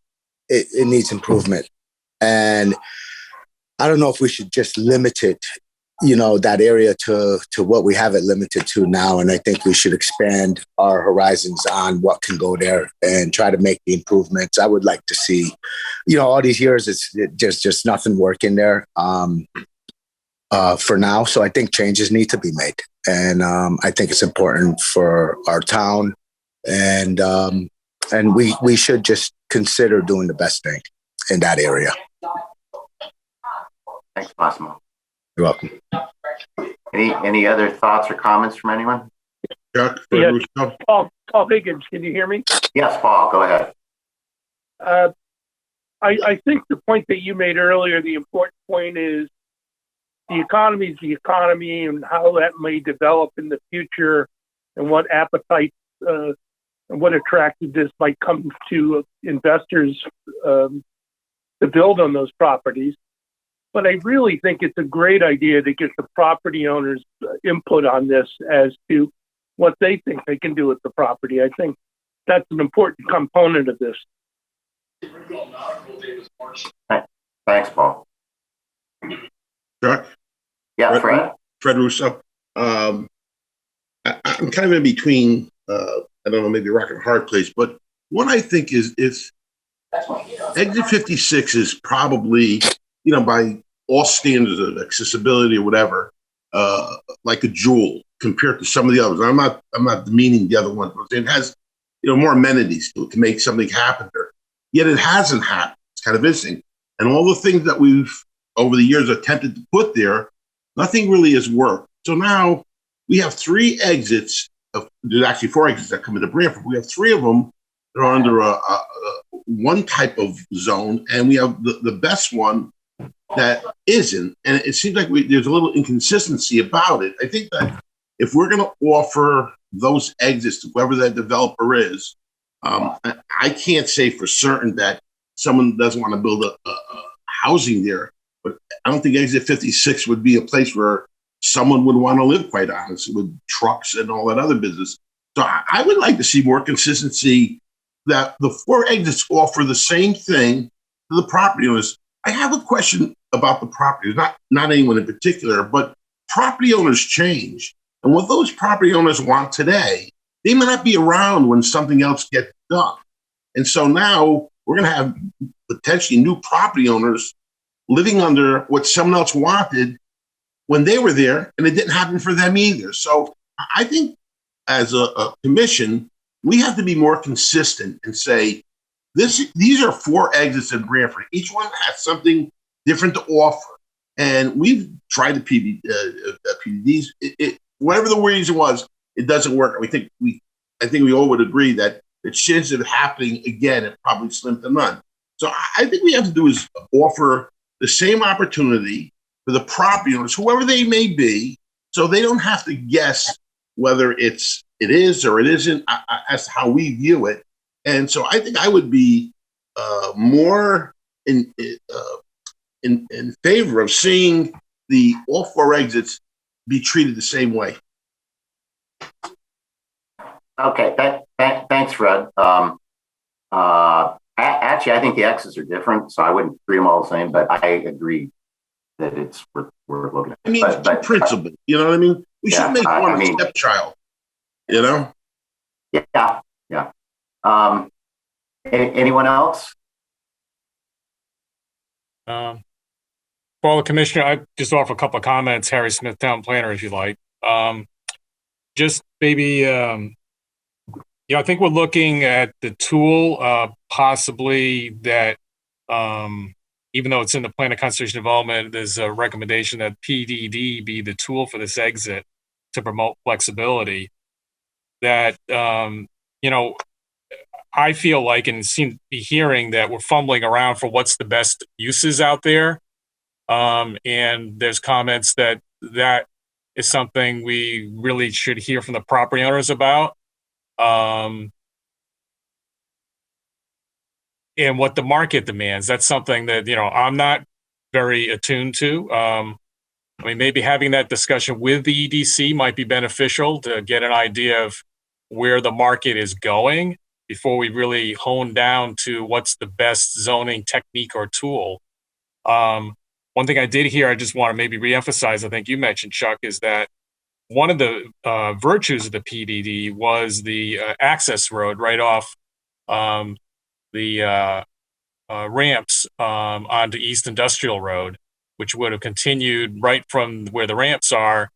it needs improvement. And I don't know if we should just limit it, that area to what we have it limited to now. And I think we should expand our horizons on what can go there and try to make the improvements. I would like to see, all these years, there's just nothing working there for now. So I think changes need to be made. And I think it's important for our town. And we should just consider doing the best thing in that area. Thanks, Massimo. You're welcome. Any other thoughts or comments from anyone? Yes. Paul Higgins, can you hear me? Yes, Paul, go ahead. I think the point that you made earlier, the important point is the economy is the economy, and how that may develop in the future, and what appetite and what attractiveness might come to investors to build on those properties. But I really think it's a great idea to get the property owners' input on this as to what they think they can do with the property. I think that's an important component of this. Thanks, Paul. Chuck? Yeah, Fred. Fred Russo. I'm kind of in between, I don't know, maybe a rock and a hard place, but what I think is Exit 56 is probably, by all standards of accessibility or whatever, like a jewel compared to some of the others. I'm not demeaning the other ones, but it has, more amenities to make something happen there. Yet it hasn't happened. It's kind of interesting. And all the things that we've, over the years, attempted to put there, nothing really has worked. So now we have 3 exits. There's actually 4 exits that come into Branford. We have 3 of them that are under one type of zone, and we have the best one that isn't. And it seems like there's a little inconsistency about it. I think that if we're going to offer those exits to whoever that developer is, I can't say for certain that someone doesn't want to build a housing there, but I don't think Exit 56 would be a place where someone would want to live, quite honestly, with trucks and all that other business. So I would like to see more consistency, that the 4 exits offer the same thing to the property owners. I have a question about the property, not anyone in particular, but property owners change. And what those property owners want today, they may not be around when something else gets done. And so now we're going to have potentially new property owners living under what someone else wanted when they were there, and it didn't happen for them either. So I think as a commission, we have to be more consistent and say, these are 4 exits in Branford. Each one has something different to offer. And we've tried the PDDs. Whatever the reason was, it doesn't work. I think we all would agree that the chances of it happening again are probably slim to none. So I think we have to do is offer the same opportunity for the property owners, whoever they may be, so they don't have to guess whether it is or it isn't as to how we view it. And so I think I would be more in favor of seeing all 4 exits be treated the same way. Okay, thanks, Fred. Actually, I think the X's are different, so I wouldn't treat them all the same. But I agree that it's we're looking at. I mean, it's principle. You know what I mean? We should make one a stepchild. You know? Yeah. Anyone else? Well, the commissioner, I just offer a couple of comments. Harry Smith, town planner, if you like. Just maybe, I think we're looking at the tool, possibly that, even though it's in the plan of conservation development, there's a recommendation that PDD be the tool for this exit to promote flexibility. That, I feel like and seem to be hearing that we're fumbling around for what's the best uses out there. And there's comments that is something we really should hear from the property owners about. And what the market demands. That's something that, I'm not very attuned to. Maybe having that discussion with the EDC might be beneficial to get an idea of where the market is going before we really hone down to what's the best zoning technique or tool. One thing I did hear, I just want to maybe reemphasize, I think you mentioned, Chuck, is that one of the virtues of the PDD was the access road right off the ramps onto East Industrial Road, which would have continued right from where the ramps are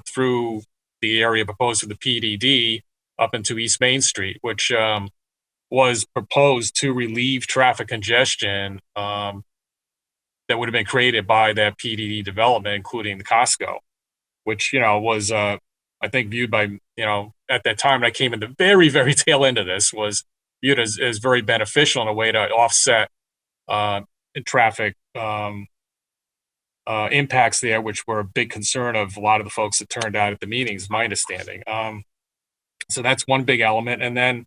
through the area proposed for the PDD up into East Main Street, which was proposed to relieve traffic congestion that would have been created by that PDD development, including the Costco, which, was, I think, viewed by, at that time, I came in the very, very tail end of this, was viewed as very beneficial in a way to offset traffic impacts there, which were a big concern of a lot of the folks that turned out at the meetings, my understanding. So that's one big element. And then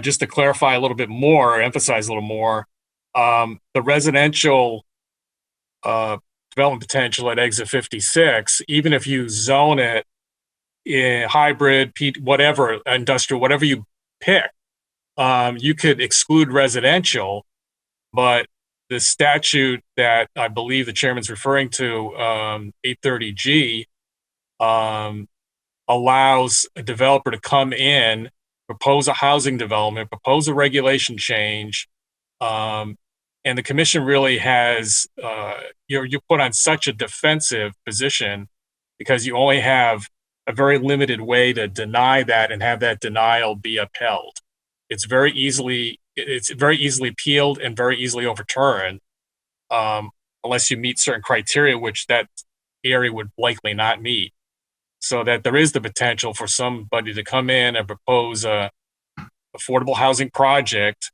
just to clarify a little bit more, or emphasize a little more, the residential development potential at exit 56, even if you zone it in hybrid, whatever, industrial, whatever you pick, you could exclude residential, but the statute that I believe the chairman's referring to, 830G, allows a developer to come in, propose a housing development, propose a regulation change, and the commission really has, you're put on such a defensive position because you only have a very limited way to deny that and have that denial be upheld. It's very easily appealed and very easily overturned, unless you meet certain criteria, which that area would likely not meet. So that there is the potential for somebody to come in and propose a affordable housing project,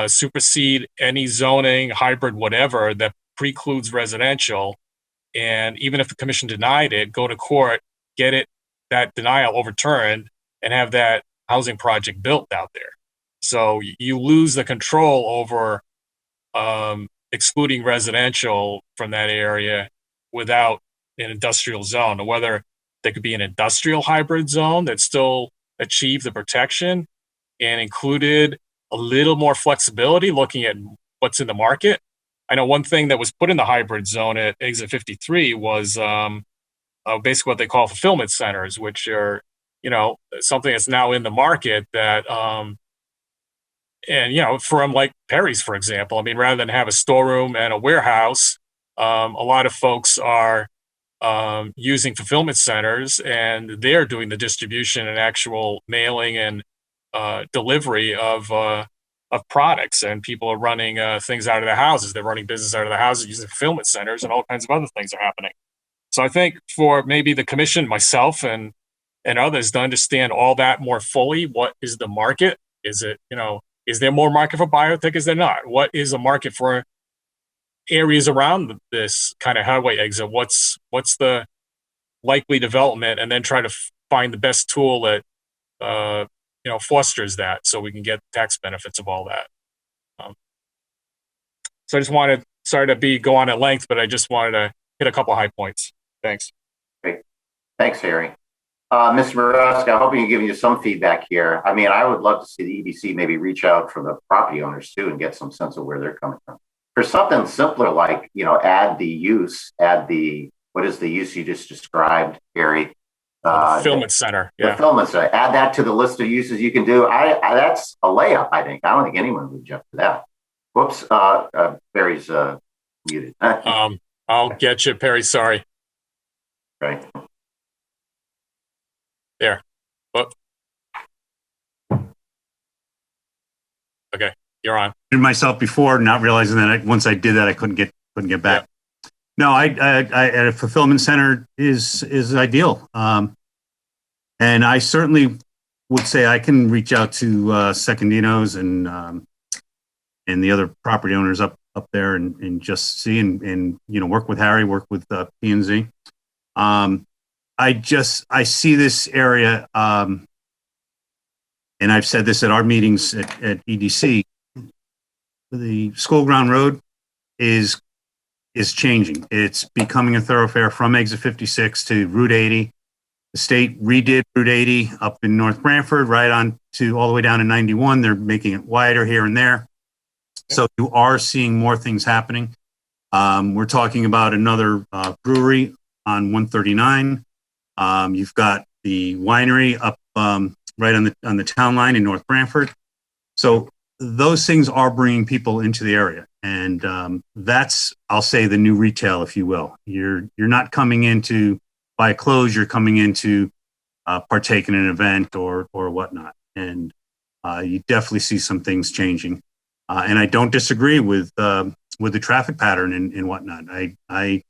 supersede any zoning, hybrid, whatever, that precludes residential. And even if the commission denied it, go to court, get that denial overturned, and have that housing project built out there. So you lose the control over excluding residential from that area without an industrial zone, or whether there could be an industrial hybrid zone that still achieved the protection and included a little more flexibility looking at what's in the market. I know one thing that was put in the hybrid zone at exit 53 was basically what they call fulfillment centers, which are, something that's now in the market that And, from like Perry's, for example, I mean, rather than have a storeroom and a warehouse, a lot of folks are using fulfillment centers, and they're doing the distribution and actual mailing and delivery of products. And people are running things out of their houses. They're running business out of their houses using fulfillment centers, and all kinds of other things are happening. So I think for maybe the commission, myself, and others to understand all that more fully, what is the market? Is it, is there more market for biotech? Is there not? What is a market for areas around this kind of highway exit? What's the likely development? And then try to find the best tool that fosters that, so we can get tax benefits of all that. So I just wanted, sorry to go on at length, but I just wanted to hit a couple high points. Thanks. Great. Thanks, Harry. Mr. Maresca, I hope we can give you some feedback here. I mean, I would love to see the EDC maybe reach out for the property owners too and get some sense of where they're coming from. For something simpler like, add the use, what is the use you just described, Harry? Fulfillment center. Yeah. Fulfillment center. Add that to the list of uses you can do. That's a layup, I think. I don't think anyone would object to that. Whoops. Barry's muted. I'll get you, Perry. Sorry. Right. There. Oh. Okay, you're on. Myself before, not realizing that once I did that, I couldn't get back. Yeah. No, I at a fulfillment center is ideal, and I certainly would say I can reach out to Secondinos and the other property owners up there and just see and work with Harry, work with P&Z. I see this area, and I've said this at our meetings at EDC. The School Ground Road is changing. It's becoming a thoroughfare from exit 56 to Route 80. The state redid Route 80 up in North Branford, right on to all the way down to 91. They're making it wider here and there. So you are seeing more things happening. We're talking about another brewery on 139. You've got the winery up right on the town line in North Branford. So those things are bringing people into the area, and that's, I'll say, the new retail, if you will. You're not coming in to buy clothes. You're coming in to partake in an event or whatnot, and you definitely see some things changing. And I don't disagree with the traffic pattern and whatnot. I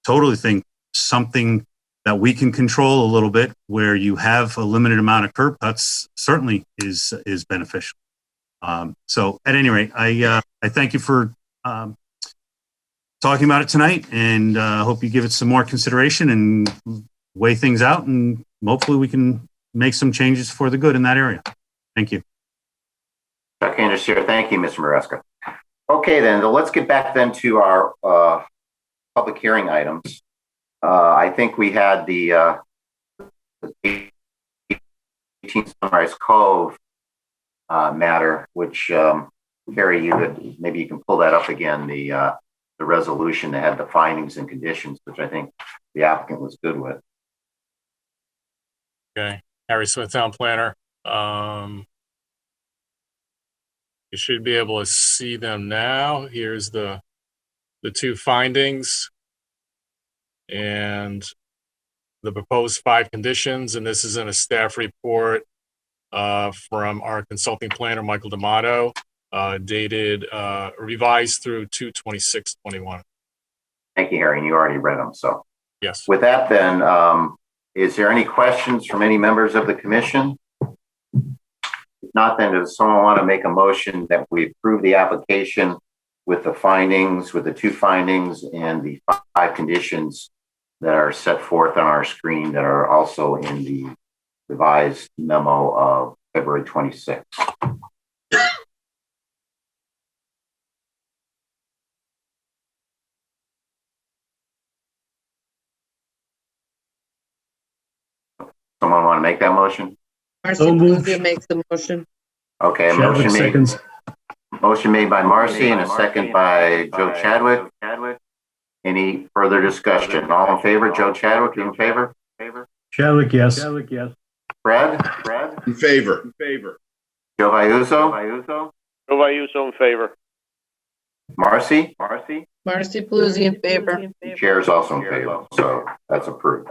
totally think something that we can control a little bit, where you have a limited amount of curb cuts, certainly is beneficial. So at any rate, I thank you for talking about it tonight, and hope you give it some more consideration and weigh things out, and hopefully we can make some changes for the good in that area. Thank you. Chuck Anders here. Thank you, Mr. Maresca. Okay, then let's get back then to our public hearing items. I think we had the 18 Sunrise Cove matter, which Harry, maybe you can pull that up again. The resolution that had the findings and conditions, which I think the applicant was good with. Okay, Harry Smith, Town Planner. You should be able to see them now. Here's the two findings and the proposed 5 conditions. And this is in a staff report from our consulting planner, Michael D'Amato, dated revised through 2/26/21. Thank you, Harry. And you already read them. So yes. With that, then, is there any questions from any members of the commission? If not, then does someone want to make a motion that we approve the application with the findings, with the 2 findings and the 5 conditions that are set forth on our screen, that are also in the revised memo of February 26th? Someone want to make that motion? Marcy Bolivia makes the motion. Okay, motion made by Marcy and a second by Joe Chadwick. Any further discussion? All in favor? Joe Chadwick, you in favor? Chadwick, yes. Fred? In favor. Joe Vayuso? Joe Vayuso in favor. Marcy? Marcy Paluzzi in favor. Chair is also in favor, so that's approved.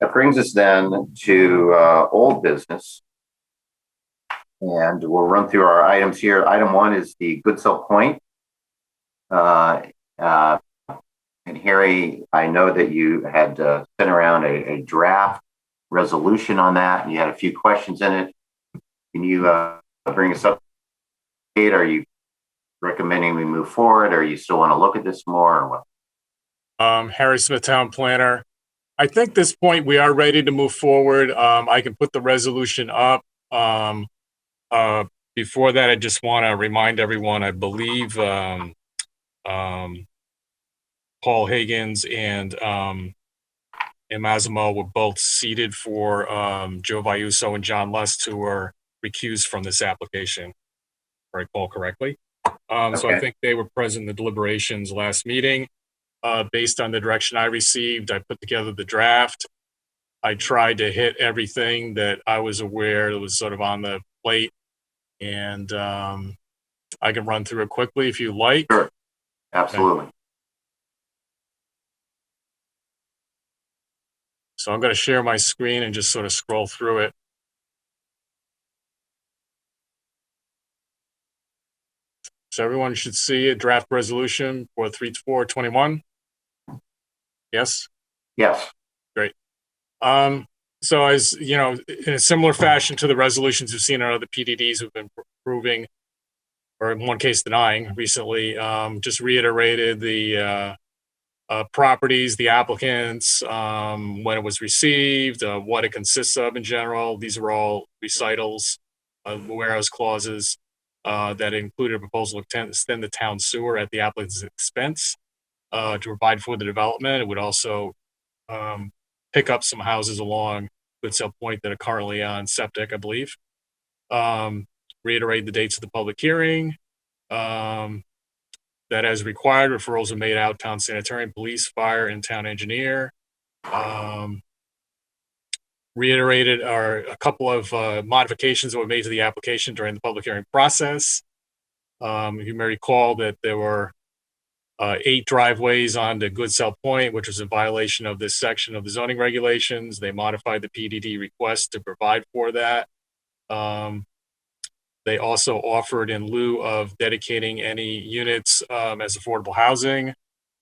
That brings us then to old business. And we'll run through our items here. Item 1 is the Goodsell Point. And Harry, I know that you had sent around a draft resolution on that, and you had a few questions in it. Can you bring us up to date? Are you recommending we move forward, or you still want to look at this more, or what? Harry Smith, Town Planner. I think at this point we are ready to move forward. I can put the resolution up. Before that, I just want to remind everyone, I believe Paul Higgins and Massimo were both seated for Joe Vayuso and John Lust, who were recused from this application, if I recall correctly. So I think they were present in the deliberations last meeting. Based on the direction I received, I put together the draft. I tried to hit everything that I was aware that was sort of on the plate, and I can run through it quickly if you like. Sure, absolutely. Okay. So I'm going to share my screen and just sort of scroll through it. So everyone should see a draft resolution for 3/4/21. Yes? Yes. Great. So as you know, in a similar fashion to the resolutions we've seen on other PDDs who've been approving, or in one case denying recently, just reiterated the properties, the applicants, when it was received, what it consists of in general. These are all recitals, whereas clauses that included a proposal to extend the town sewer at the applicant's expense to provide for the development. It would also pick up some houses along Goodsell Point that are currently on septic, I believe. Reiterate the dates of the public hearing. That as required, referrals are made out town sanitarian, police, fire, and town engineer. Reiterated are a couple of modifications that were made to the application during the public hearing process. You may recall that there were 8 driveways onto Goodsell Point, which was a violation of this section of the zoning regulations. They modified the PDD request to provide for that. They also offered, in lieu of dedicating any units as affordable housing,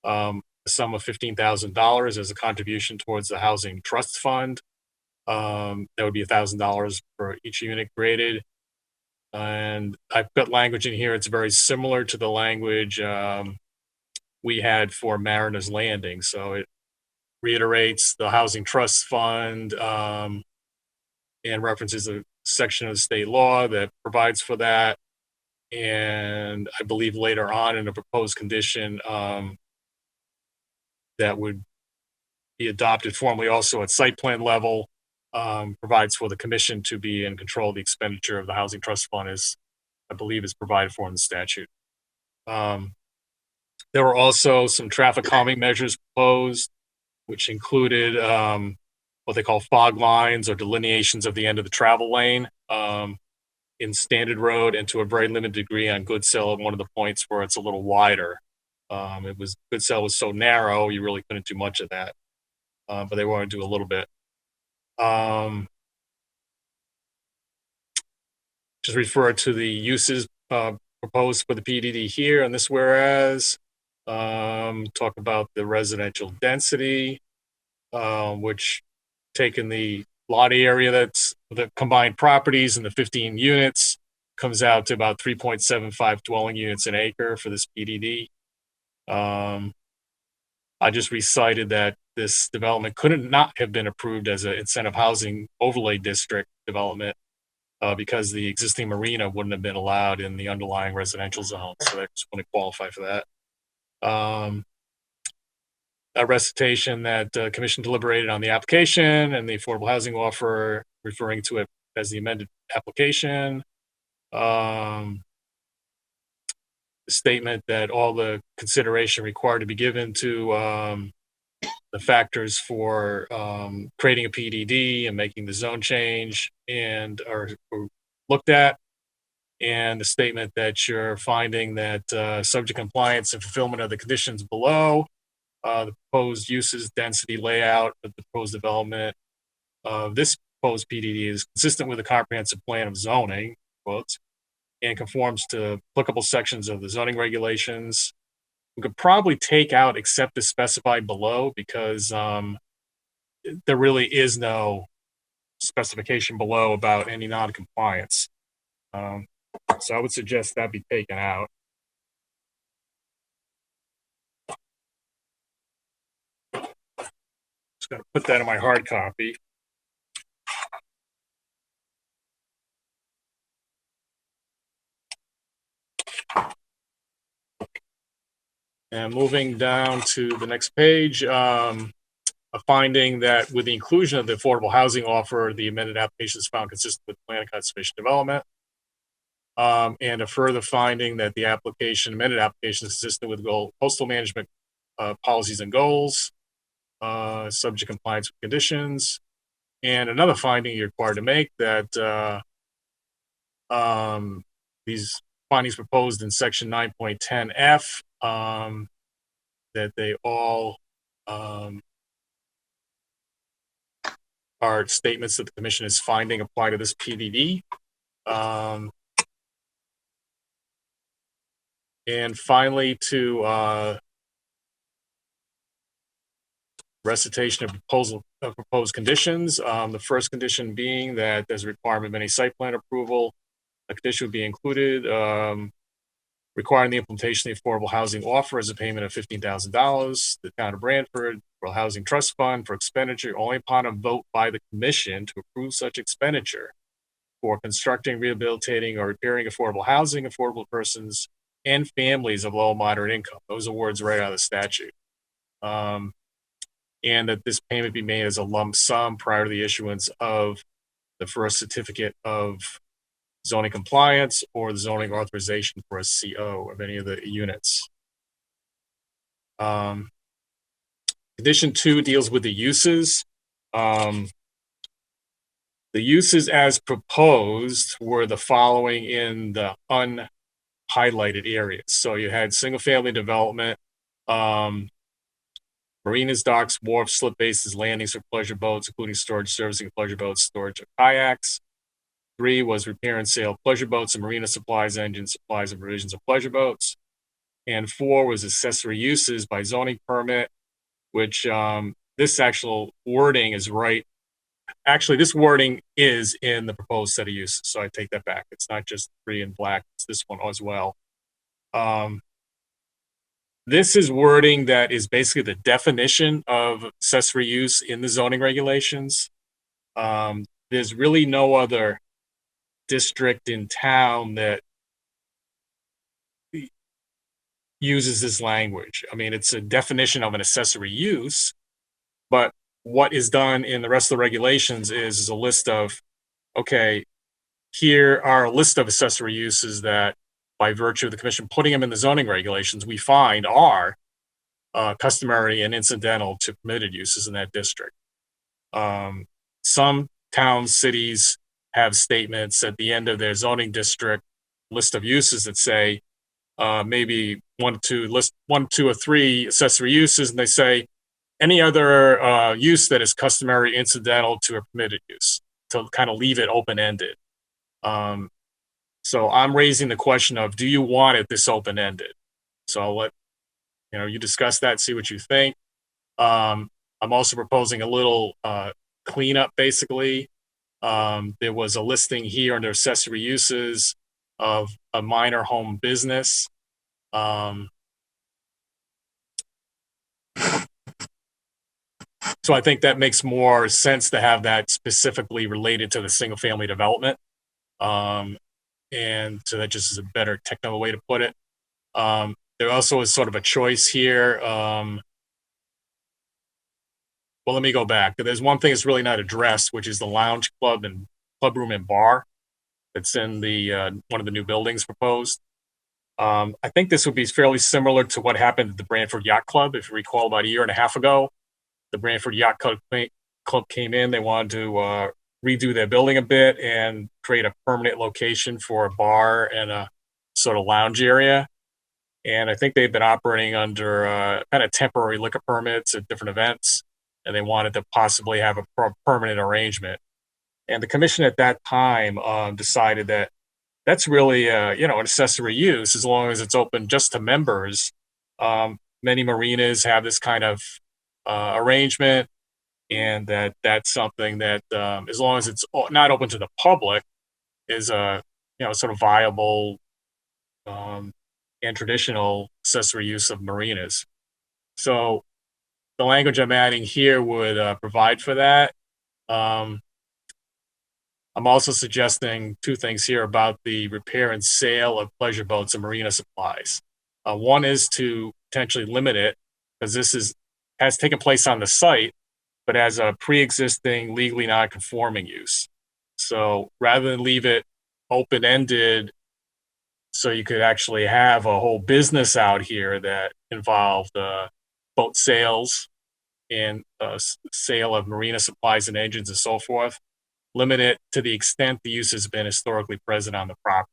a sum of $15,000 as a contribution towards the housing trust fund. That would be $1,000 for each unit created. And I've got language in here. It's very similar to the language we had for Mariner's Landing. So it reiterates the housing trust fund and references a section of the state law that provides for that. And I believe later on in a proposed condition that would be adopted formally also at site plan level, provides for the commission to be in control of the expenditure of the housing trust fund, as I believe is provided for in the statute. There were also some traffic calming measures proposed, which included what they call fog lines or delineations of the end of the travel lane in Standard Road, and to a very limited degree on Goodsell at one of the points where it's a little wider. Goodsell was so narrow, you really couldn't do much of that, but they want to do a little bit. Just refer to the uses proposed for the PDD here in this whereas. Talk about the residential density, which taking the lot area that's the combined properties and the 15 units comes out to about 3.75 dwelling units an acre for this PDD. I just recited that this development could not have been approved as an incentive housing overlay district development because the existing marina wouldn't have been allowed in the underlying residential zone. So I just want to qualify for that. A recitation that commission deliberated on the application and the affordable housing offer, referring to it as the amended application. The statement that all the consideration required to be given to the factors for creating a PDD and making the zone change and are looked at. and the statement that you're finding that subject compliance and fulfillment of the conditions below, the proposed uses, density, layout of the proposed development of this proposed PDD is consistent with the comprehensive plan of zoning, quotes, and conforms to applicable sections of the zoning regulations. We could probably take out except as specified below because there really is no specification below about any non-compliance. So I would suggest that be taken out. Just going to put that in my hard copy. And moving down to the next page, a finding that with the inclusion of the affordable housing offer, the amended application is found consistent with plan of conservation development. And a further finding that the amended application is consistent with coastal management policies and goals, subject compliance with conditions. And another finding you're required to make that these findings proposed in section 9.10F, that they all are statements that the commission is finding apply to this PDD. And finally, to recitation of proposed conditions. The first condition being that there's a requirement of any site plan approval. A condition would be included requiring the implementation of the affordable housing offer as a payment of $15,000. The town of Branford for Housing Trust Fund for expenditure only upon a vote by the commission to approve such expenditure for constructing, rehabilitating, or repairing affordable housing, affordable persons, and families of low and moderate income. Those are words right out of the statute. And that this payment be made as a lump sum prior to the issuance of the first certificate of zoning compliance or the zoning authorization for a CO of any of the units. Condition 2 deals with the uses. The uses as proposed were the following in the unhighlighted areas. So you had single family development, marinas, docks, wharfs, slip bases, landings for pleasure boats, including storage, servicing of pleasure boats, storage of kayaks. 3 was repair and sale of pleasure boats and marina supplies, engines, supplies, and provisions of pleasure boats. And 4 was accessory uses by zoning permit, which this actual wording is right. Actually, this wording is in the proposed set of uses, so I take that back. It's not just 3 in black, it's this one as well. This is wording that is basically the definition of accessory use in the zoning regulations. There's really no other district in town that uses this language. I mean, it's a definition of an accessory use, but what is done in the rest of the regulations is a list of, okay, here are a list of accessory uses that by virtue of the commission putting them in the zoning regulations, we find are customary and incidental to permitted uses in that district. Some towns, cities have statements at the end of their zoning district list of uses that say maybe 1, 2, or 3 accessory uses, and they say any other use that is customary, incidental to a permitted use, to kind of leave it open-ended. So I'm raising the question of, do you want it this open-ended? So I'll let you discuss that, see what you think. I'm also proposing a little cleanup, basically. There was a listing here under accessory uses of a minor home business. So I think that makes more sense to have that specifically related to the single family development. And so that just is a better technical way to put it. There also is sort of a choice here. Well, let me go back. There's one thing that's really not addressed, which is the lounge club and club room and bar that's in the one of the new buildings proposed. I think this would be fairly similar to what happened at the Branford Yacht Club. If you recall, about a year and a half ago, the Branford Yacht Club came in. They wanted to redo their building a bit and create a permanent location for a bar and a sort of lounge area. And I think they've been operating under kind of temporary liquor permits at different events, and they wanted to possibly have a permanent arrangement. And the commission at that time decided that that's really, an accessory use as long as it's open just to members. Many marinas have this kind of arrangement, and that's something that, as long as it's not open to the public, is a sort of viable and traditional accessory use of marinas. So the language I'm adding here would provide for that. I'm also suggesting two things here about the repair and sale of pleasure boats and marina supplies. One is to potentially limit it, because this has taken place on the site, but as a pre-existing legally non-conforming use. So rather than leave it open-ended, so you could actually have a whole business out here that involved boat sales and sale of marina supplies and engines and so forth, limit it to the extent the use has been historically present on the property,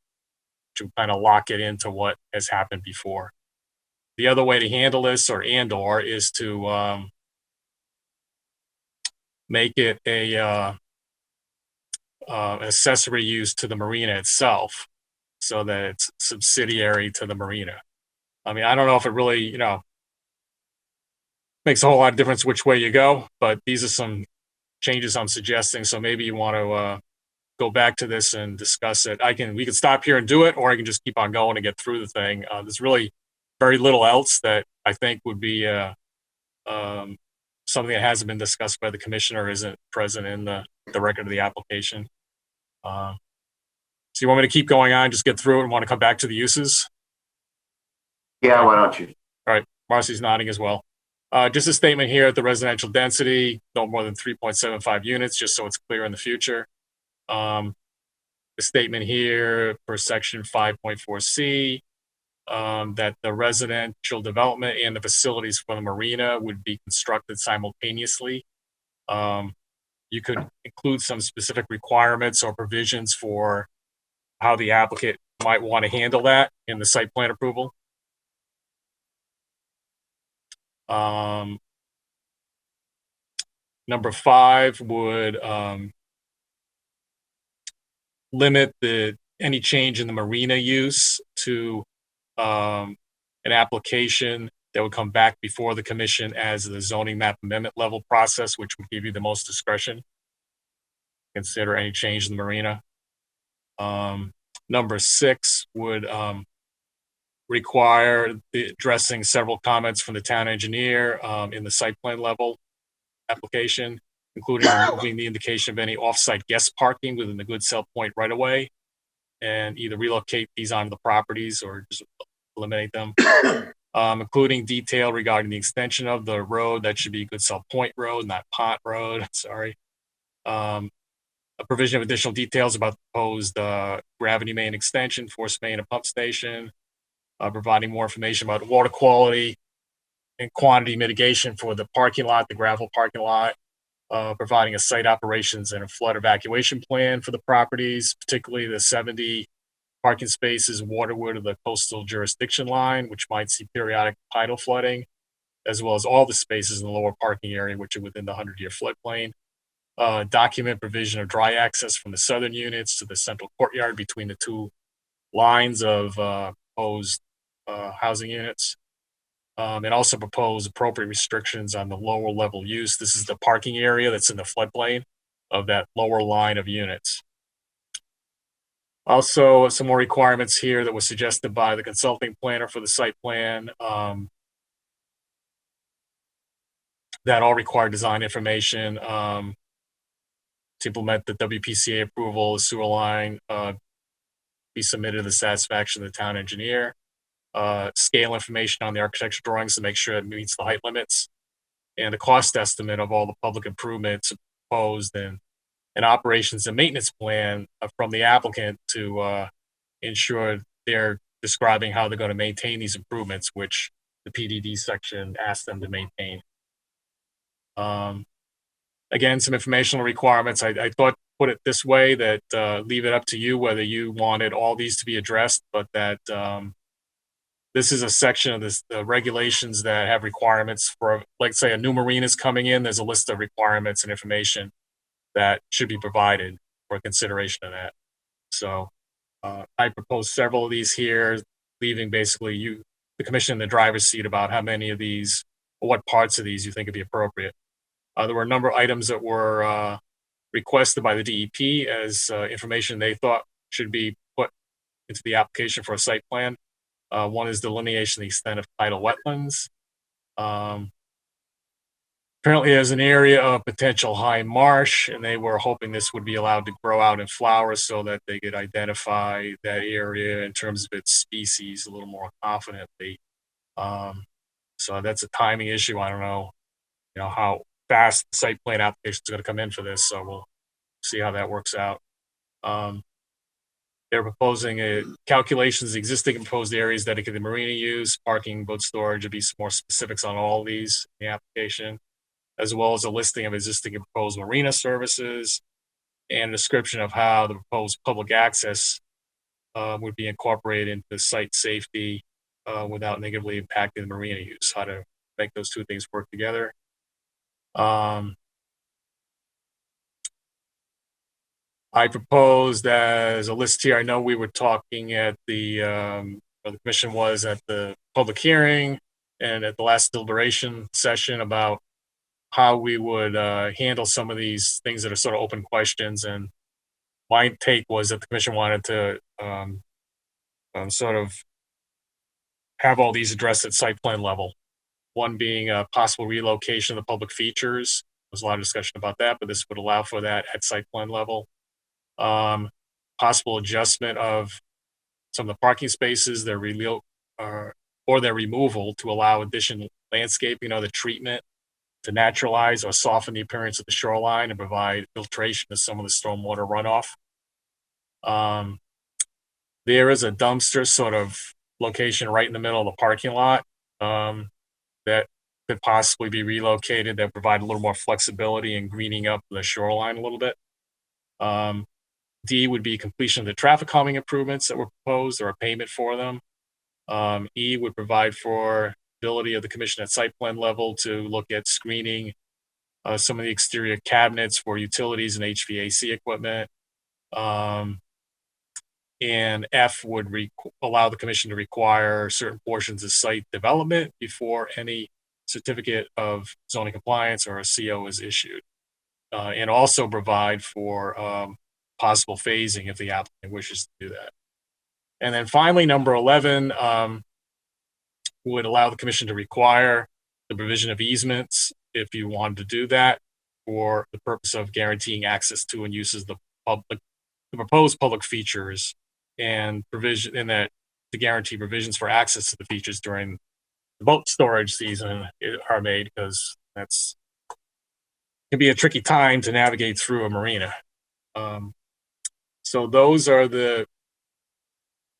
to kind of lock it into what has happened before. The other way to handle this, or is to make it a accessory use to the marina itself, so that it's subsidiary to the marina. I mean, I don't know if it really, makes a whole lot of difference which way you go, but these are some changes I'm suggesting. So maybe you want to go back to this and discuss it. We can stop here and do it, or I can just keep on going and get through the thing. There's really very little else that I think would be something that hasn't been discussed by the commissioner, isn't present in the record of the application. So you want me to keep going on, just get through it, and want to come back to the uses? Yeah, why don't you? All right, Marcy's nodding as well. Just a statement here at the residential density, no more than 3.75 units, just so it's clear in the future. The statement here for section 5.4C, that the residential development and the facilities for the marina would be constructed simultaneously. You could include some specific requirements or provisions for how the applicant might want to handle that in the site plan approval. Number 5 would limit any change in the marina use to an application that would come back before the commission as the zoning map amendment level process, which would give you the most discretion. Consider any change in the marina. Number 6 would require addressing several comments from the town engineer in the site plan level application, including removing the indication of any off-site guest parking within the good sell point right away, and either relocate these onto the properties or just eliminate them. Including detail regarding the extension of the road. That should be Good Sell Point Road, not Pont Road. Sorry. A provision of additional details about the proposed gravity main extension, force main, and pump station. Providing more information about water quality and quantity mitigation for the parking lot, the gravel parking lot. Providing a site operations and a flood evacuation plan for the properties, particularly the 70 parking spaces waterward of the coastal jurisdiction line, which might see periodic tidal flooding, as well as all the spaces in the lower parking area, which are within the 100-year floodplain. Document provision of dry access from the southern units to the central courtyard between the two lines of proposed housing units. And also propose appropriate restrictions on the lower level use. This is the parking area that's in the floodplain of that lower line of units. Also, some more requirements here that was suggested by the consulting planner for the site plan, that all required design information to implement the WPCA approval, the sewer line be submitted to the satisfaction of the town engineer. Scale information on the architectural drawings to make sure it meets the height limits, and the cost estimate of all the public improvements proposed, and an operations and maintenance plan from the applicant to ensure they're describing how they're going to maintain these improvements, which the PDD section asks them to maintain. Again, some informational requirements. I thought put it this way, that leave it up to you whether you wanted all these to be addressed, but that this is a section of this, the regulations that have requirements for, like, say, a new marina is coming in. There's a list of requirements and information that should be provided for consideration of that. So I propose several of these here, leaving basically you, the commission, in the driver's seat about how many of these, or what parts of these you think would be appropriate. There were a number of items that were requested by the DEP as information they thought should be put into the application for a site plan. One is delineation of the extent of tidal wetlands. Apparently there's an area of potential high marsh, and they were hoping this would be allowed to grow out in flowers so that they could identify that area in terms of its species a little more confidently. So that's a timing issue. I don't know, how fast the site plan application is going to come in for this, so we'll see how that works out. They're proposing calculations of the existing proposed areas dedicated to marina use, parking, boat storage. There'll be some more specifics on all of these in the application, as well as a listing of existing and proposed marina services and a description of how the proposed public access would be incorporated into site safety without negatively impacting the marina use, how to make those two things work together. I proposed as a list here. I know we were talking at the commission was at the public hearing and at the last deliberation session about how we would handle some of these things that are sort of open questions. And my take was that the commission wanted to sort of have all these addressed at site plan level. One being a possible relocation of the public features. There's a lot of discussion about that, but this would allow for that at site plan level. Possible adjustment of some of the parking spaces, or their removal to allow additional landscaping or the treatment to naturalize or soften the appearance of the shoreline and provide filtration of some of the stormwater runoff. There is a dumpster sort of location right in the middle of the parking lot that could possibly be relocated that provide a little more flexibility in greening up the shoreline a little bit. D would be completion of the traffic calming improvements that were proposed or a payment for them. E would provide for ability of the commission at site plan level to look at screening some of the exterior cabinets for utilities and HVAC equipment. And F would allow the commission to require certain portions of site development before any certificate of zoning compliance or a CO is issued. And also provide for possible phasing if the applicant wishes to do that. And then finally, number 11 would allow the commission to require the provision of easements if you wanted to do that for the purpose of guaranteeing access to and uses the proposed public features and provision in that to guarantee provisions for access to the features during the boat storage season are made, because that's can be a tricky time to navigate through a marina. So those are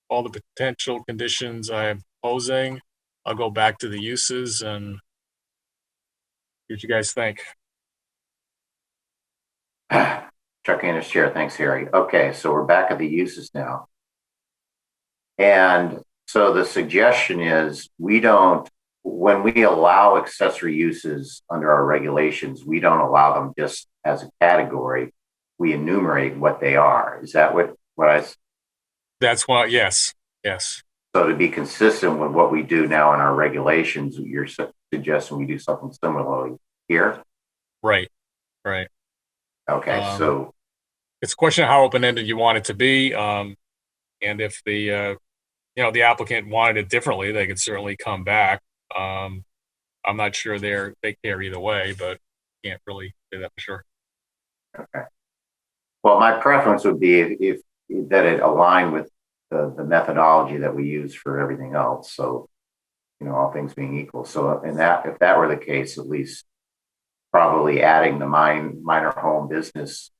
all the potential conditions I'm proposing. I'll go back to the uses and see what you guys think. Chuck Ander's chair. Thanks, Harry. Okay, so we're back at the uses now. And so the suggestion is when we allow accessory uses under our regulations, we don't allow them just as a category. We enumerate what they are. Is that what I? That's what, yes. So to be consistent with what we do now in our regulations, you're suggesting we do something similarly here? Right. Okay, so. It's a question of how open-ended you want it to be. And if the applicant wanted it differently, they could certainly come back. I'm not sure they care either way, but can't really say that for sure. Okay. Well, my preference would be if that it aligned with the methodology that we use for everything else. So, all things being equal. So if that were the case, at least probably adding the minor home business,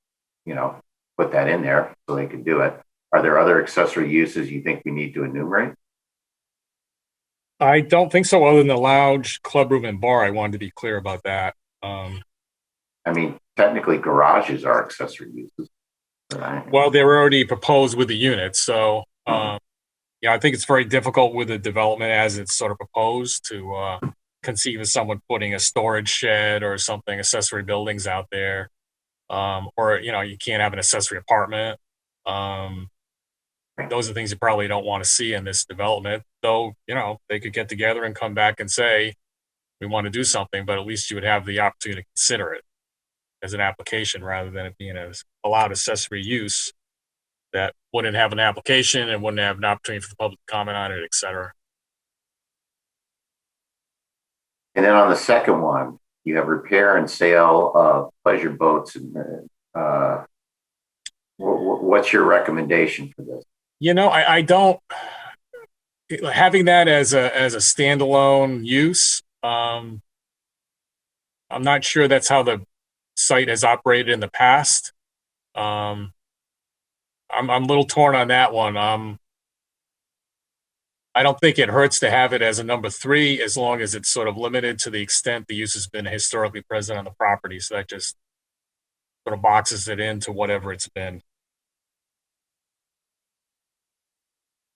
put that in there so they could do it. Are there other accessory uses you think we need to enumerate? I don't think so, other than the lounge, club room, and bar. I wanted to be clear about that. Technically garages are accessory uses. Well, they were already proposed with the units, so yeah, I think it's very difficult with the development as it's sort of proposed to conceive of someone putting a storage shed or something, accessory buildings out there, or you can't have an accessory apartment. Those are things you probably don't want to see in this development, though. They could get together and come back and say we want to do something, but at least you would have the opportunity to consider it as an application rather than it being an allowed accessory use that wouldn't have an application and wouldn't have an opportunity for the public to comment on it, et cetera. And then on the second one, you have repair and sale of pleasure boats. What's your recommendation for this? I don't, having that as a standalone use. I'm not sure that's how the site has operated in the past. I'm a little torn on that one. I don't think it hurts to have it as a number 3 as long as it's sort of limited to the extent the use has been historically present on the property. So that just sort of boxes it into whatever it's been.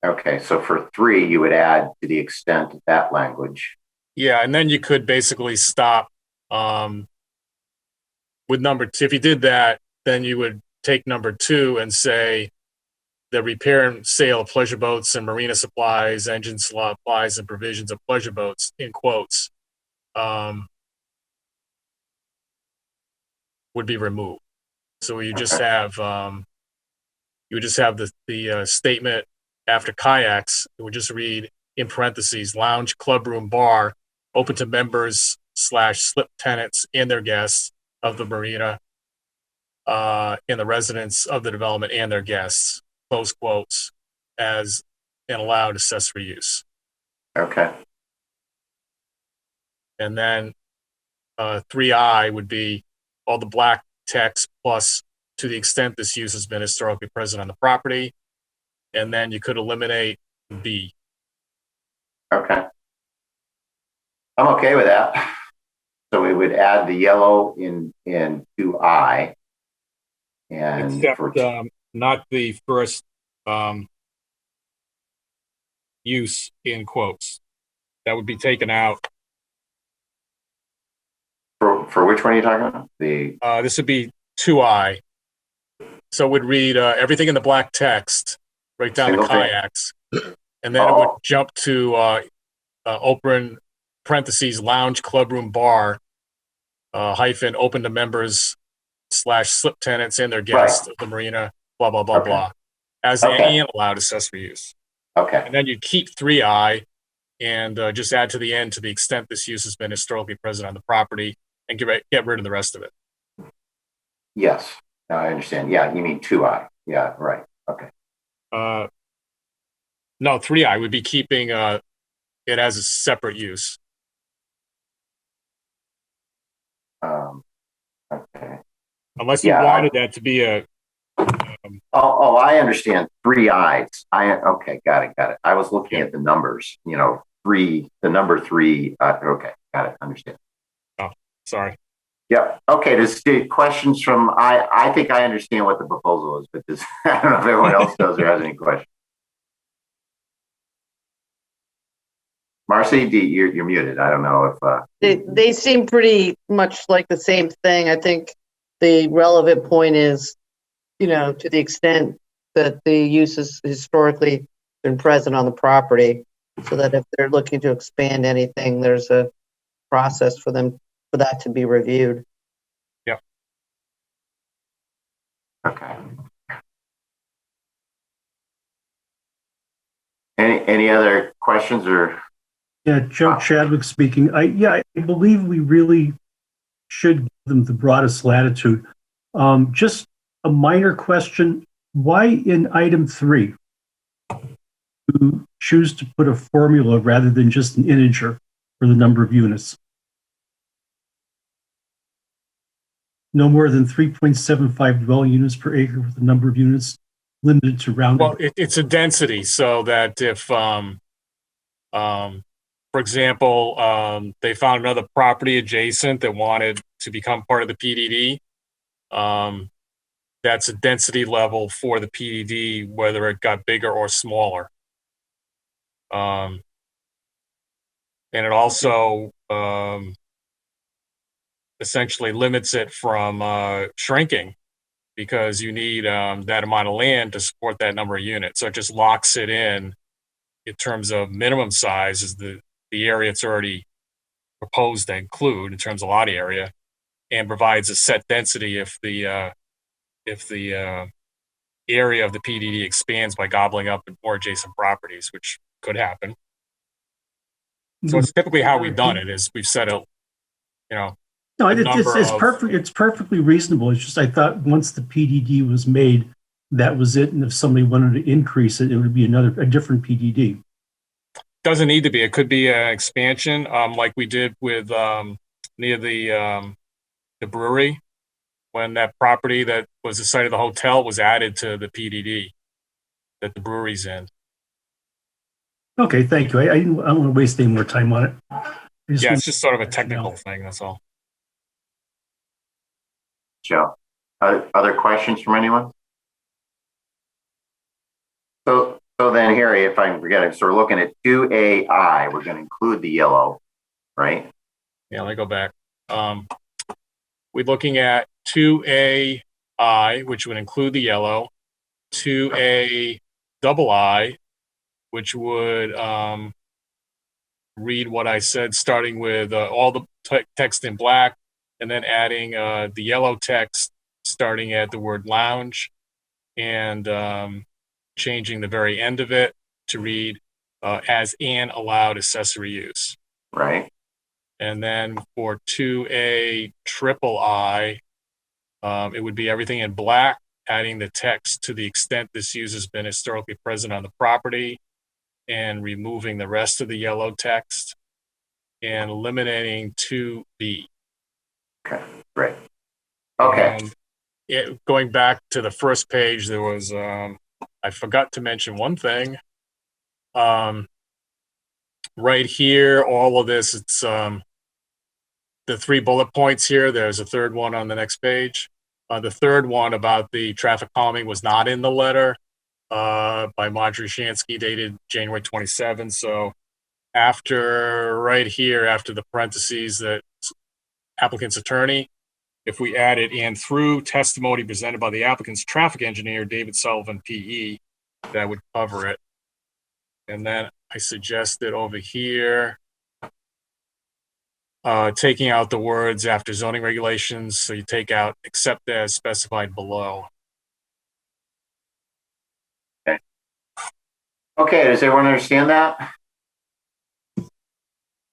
Okay, so for 3, you would add to the extent of that language. Yeah, and then you could basically stop with number 2. If you did that, then you would take number 2 and say the repair and sale of pleasure boats and marina supplies, engine supplies, and provisions of pleasure boats, in quotes, would be removed. So you just have the statement after kayaks. It would just read in parentheses: lounge, clubroom, bar, open to members / slip tenants and their guests of the marina, in the residents of the development and their guests, close quotes, as an allowed accessory use. Okay. And then 3I would be all the black text plus to the extent this use has been historically present on the property. And then you could eliminate B. Okay. I'm okay with that. So we would add the yellow in 2I. And except not the first use in quotes. That would be taken out. For which one are you talking about? This would be 2I. So it would read everything in the black text, right down to kayaks. And then it would jump to open parentheses, lounge, clubroom, bar, hyphen, open to members / slip tenants and their guests of the marina, blah, blah, blah, blah, as an allowed accessory use. Okay. And then you keep 3I and just add to the end to the extent this use has been historically present on the property and get rid of the rest of it. Yes, I understand. Yeah, you mean 2I. Yeah, right. Okay. No, 3I would be keeping it as a separate use. Okay. Unless you wanted that to be a. I understand. 3 I's. Okay, got it. I was looking at the numbers. The number 3. Okay, got it. Understand. Oh, sorry. Yeah. Okay. There's questions from. I think I understand what the proposal is, but I don't know if everyone else does or has any questions. Marcy, you're muted. I don't know if they seem pretty much like the same thing. I think the relevant point is, to the extent that the use has historically been present on the property, so that if they're looking to expand anything, there's a process for that to be reviewed. Yeah. Okay. Any other questions or? Yeah, Joe Chadwick speaking. I believe we really should give them the broadest latitude. Just a minor question. Why in item 3 you choose to put a formula rather than just an integer for the number of units? No more than 3.75 dwelling units per acre with the number of units limited to rounded. Well, it's a density, so that if, for example, they found another property adjacent that wanted to become part of the PDD, that's a density level for the PDD, whether it got bigger or smaller. And it also essentially limits it from shrinking, because you need that amount of land to support that number of units. So it just locks it in terms of minimum size is the area it's already proposed to include in terms of lot area, and provides a set density if the area of the PDD expands by gobbling up more adjacent properties, which could happen. So it's typically how we've done it is we've set a, no, it's perfect. It's perfectly reasonable. It's just I thought once the PDD was made, that was it. And if somebody wanted to increase it, it would be a different PDD. Doesn't need to be. It could be an expansion, like we did with near the brewery, when that property that was the site of the hotel was added to the PDD that the brewery's in. Okay, thank you. I don't want to waste any more time on it. Yeah, it's just sort of a technical thing. That's all. Joe, other questions from anyone? So then, Harry, if I'm forgetting, so we're looking at 2AI. We're going to include the yellow, right? Yeah, let me go back. We're looking at 2AI, which would include the yellow, 2A double I, which would read what I said, starting with all the text in black, and then adding the yellow text starting at the word lounge, and changing the very end of it to read as an allowed accessory use. Right. And then for 2A triple I, it would be everything in black, adding the text to the extent this use has been historically present on the property, and removing the rest of the yellow text, and eliminating 2B. Okay, great. Okay. Going back to the first page, there was, I forgot to mention one thing. Right here, all of this, it's the 3 bullet points here. There's a third one on the next page. The third one about the traffic calming was not in the letter by Marjorie Shansky, dated January 27. So right here, after the parentheses, that applicant's attorney, if we added and through testimony presented by the applicant's traffic engineer, David Sullivan, PE, that would cover it. And then I suggested over here, taking out the words after zoning regulations. So you take out except as specified below. Okay, does everyone understand that?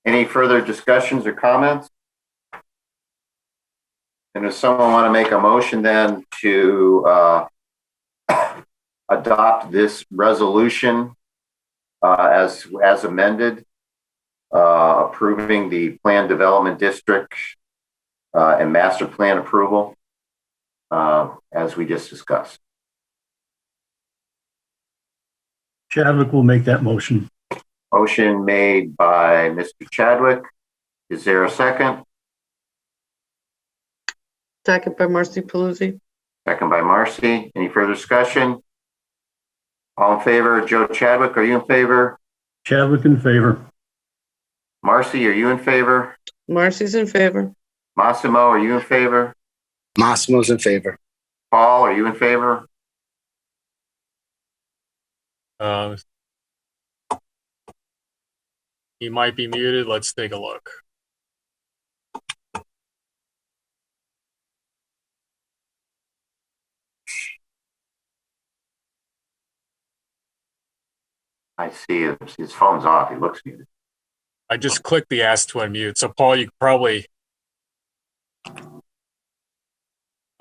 Any further discussions or comments? And if someone want to make a motion then to adopt this resolution as amended, approving the plan development district and master plan approval, as we just discussed. Chadwick will make that motion. Motion made by Mr. Chadwick. Is there a second? Second by Marcy Paluzzi. Second by Marcy. Any further discussion? All in favor? Joe Chadwick, are you in favor? Chadwick in favor. Marcy, are you in favor? Marcy's in favor. Massimo, are you in favor? Massimo's in favor. Paul, are you in favor? He might be muted. Let's take a look. I see his phone's off. He looks muted. I just clicked the ask to unmute. So Paul, you could probably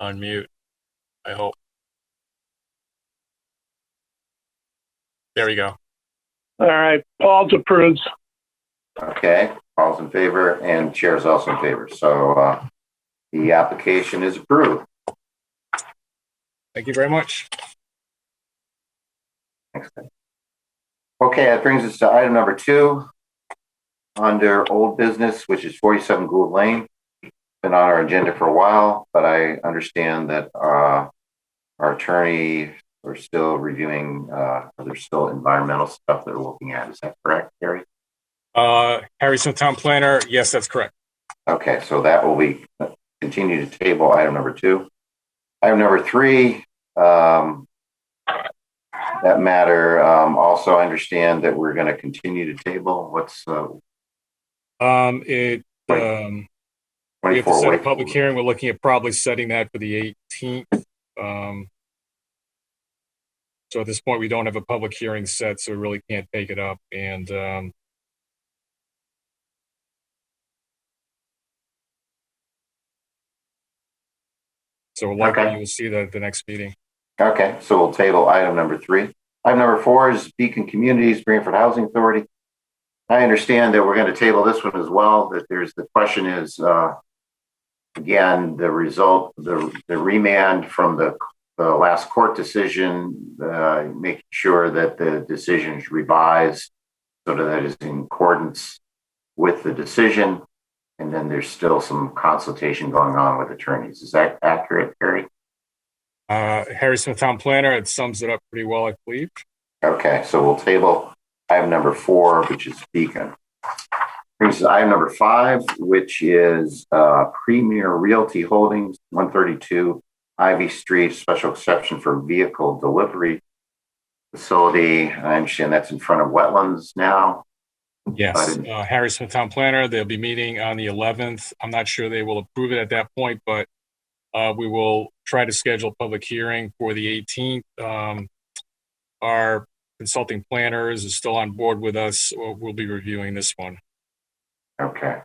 unmute, I hope. There we go. All right, Paul's approves. Okay, Paul's in favor and chair's also in favor. So the application is approved. Thank you very much. Thanks. Okay, that brings us to item number 2 under old business, which is 47 Gould Lane. Been on our agenda for a while, but I understand that Our attorney are still reviewing, there's still environmental stuff they're looking at. Is that correct, Harry? Harry Smith, Town Planner. Yes, that's correct. Okay, so that will be continue to table item number 2. Item number 3, that matter. Also, I understand that we're going to continue to table. What's we have to set a public hearing. We're looking at probably setting that for the 18th. So at this point, we don't have a public hearing set, so we really can't take it up. And so likely you will see that at the next meeting. Okay, so we'll table item number 3. Item number 4 is Beacon Communities, Branford Housing Authority. I understand that we're going to table this one as well. That the question is, again, the result, the remand from the last court decision, making sure that the decision is revised so that it is in accordance with the decision. And then there's still some consultation going on with attorneys. Is that accurate, Harry? Harry Smith, Town Planner. It sums it up pretty well, I believe. Okay, so we'll table item number 4, which is Beacon. Brings us to item number 5, which is Premier Realty Holdings, 132 Ivy Street, special exception for vehicle delivery facility. I understand that's in front of wetlands now. Yes, Harry Smith, Town Planner. They'll be meeting on the 11th. I'm not sure they will approve it at that point, but we will try to schedule a public hearing for the 18th. Our consulting planners is still on board with us. We'll be reviewing this one. Okay.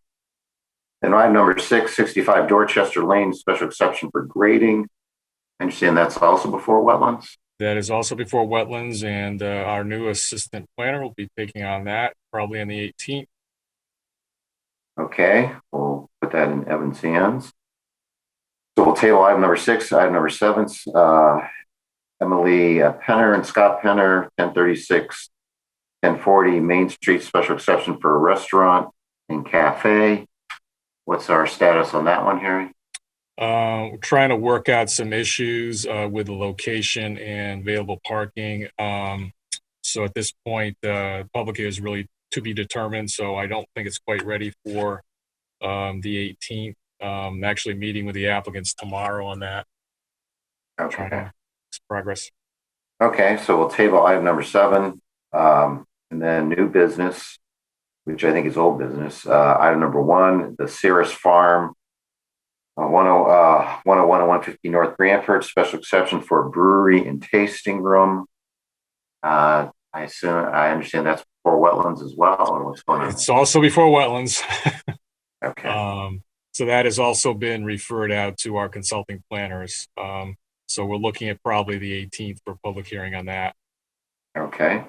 And item number 6, 65 Dorchester Lane, special exception for grading. I understand that's also before wetlands. That is also before wetlands, and our new assistant planner will be taking on that probably on the 18th. Okay, we'll put that in Evan's hands. So we'll table item number 6. Item number 7, Emily Penner and Scott Penner, 1036, 1040 Main Street, special exception for a restaurant and cafe. What's our status on that one, Harry? We're trying to work out some issues with the location and available parking. So at this point, public is really to be determined. So I don't think it's quite ready for the 18th. I'm actually meeting with the applicants tomorrow on that. Okay. Progress. Okay, so we'll table item number 7, and then new business, which I think is old business. Item number 1, the Cirrus Farm, 101 and 150 North Branford, special exception for a brewery and tasting room. I understand that's before wetlands as well, or what's going on? It's also before wetlands. Okay. So that has also been referred out to our consulting planners. So we're looking at probably the 18th for public hearing on that. Okay.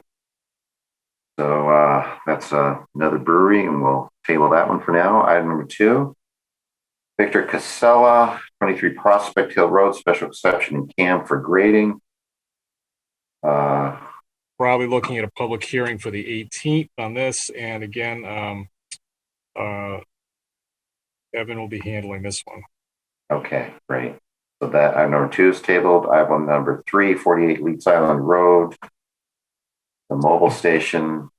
So that's another brewery, and we'll table that one for now. Item number 2, Victor Casella, 23 Prospect Hill Road, special exception in CAM for grading. Probably looking at a public hearing for the 18th on this. And again, Evan will be handling this one. Okay, great. So that item number 2 is tabled. Item number 3, 48 Leeds Island Road, the mobile station,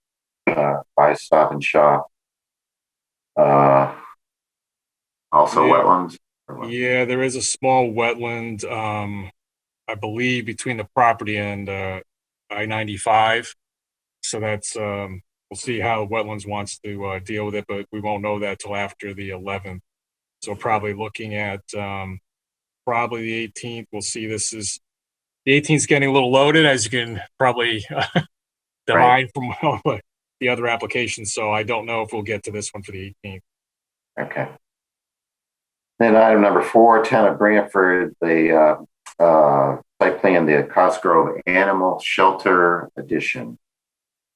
by Stop and Shop. Also wetlands. Yeah, there is a small wetland, I believe, between the property and I-95. So that's, we'll see how wetlands wants to deal with it, but we won't know that till after the 11th. So probably looking at probably the 18th. We'll see. The 18th is getting a little loaded, as you can probably divine from the other applications. So I don't know if we'll get to this one for the 18th. Okay. Then item number 4, Town of Branford, the site plan, the Cosgrove Animal Shelter Edition.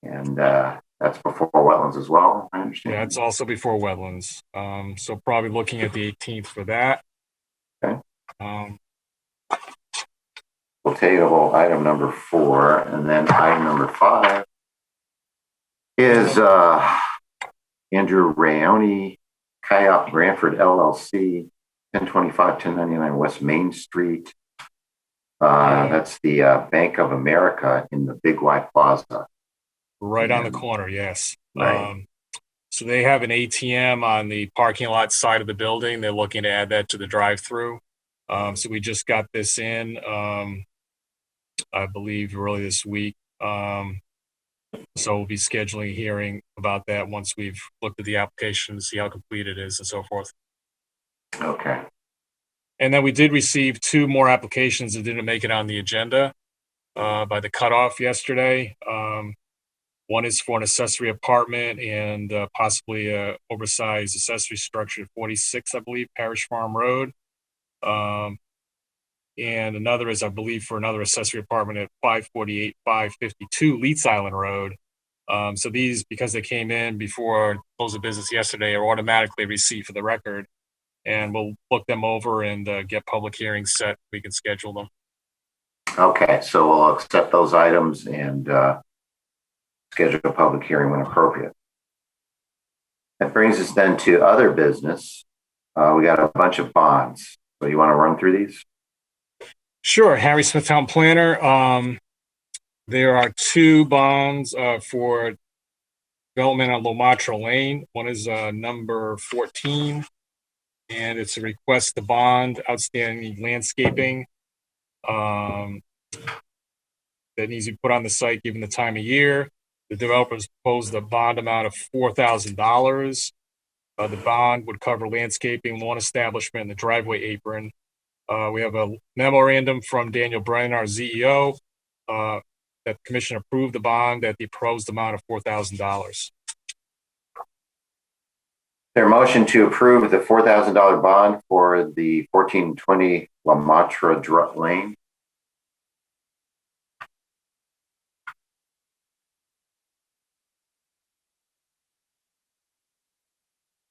And that's before wetlands as well, I understand. Yeah, it's also before wetlands. So probably looking at the 18th for that. Okay. We'll table item number 4, and then item number 5 is Andrew Rayoni, Kayop Branford LLC, 1025, 1099 West Main Street. That's the Bank of America in the Big Y Plaza. Right on the corner, yes. Right. So they have an ATM on the parking lot side of the building. They're looking to add that to the drive-through. So we just got this in, I believe, early this week. So we'll be scheduling a hearing about that once we've looked at the application to see how complete it is and so forth. Okay. And then we did receive 2 more applications that didn't make it on the agenda by the cutoff yesterday. One is for an accessory apartment and possibly a oversized accessory structure at 46, I believe, Parish Farm Road. And another is, I believe, for another accessory apartment at 548, 552 Leeds Island Road. So these, because they came in before close of business yesterday, are automatically received for the record. And we'll look them over and get public hearings set. We can schedule them. Okay, so we'll accept those items and schedule a public hearing when appropriate. That brings us then to other business. We got a bunch of bonds. So you want to run through these? Sure. Harry Smith Town Planner. There are 2 bonds for development on Lomatra Lane. One is number 14, and it's a request to bond outstanding landscaping that needs to be put on the site given the time of year. The developers proposed a bond amount of $4,000. The bond would cover landscaping, lawn establishment, and the driveway apron. We have a memorandum from Daniel Brennan, our CEO, that the commission approved the bond at the proposed amount of $4,000. Their motion to approve the $4,000 bond for the 1420 Lamatra Lane.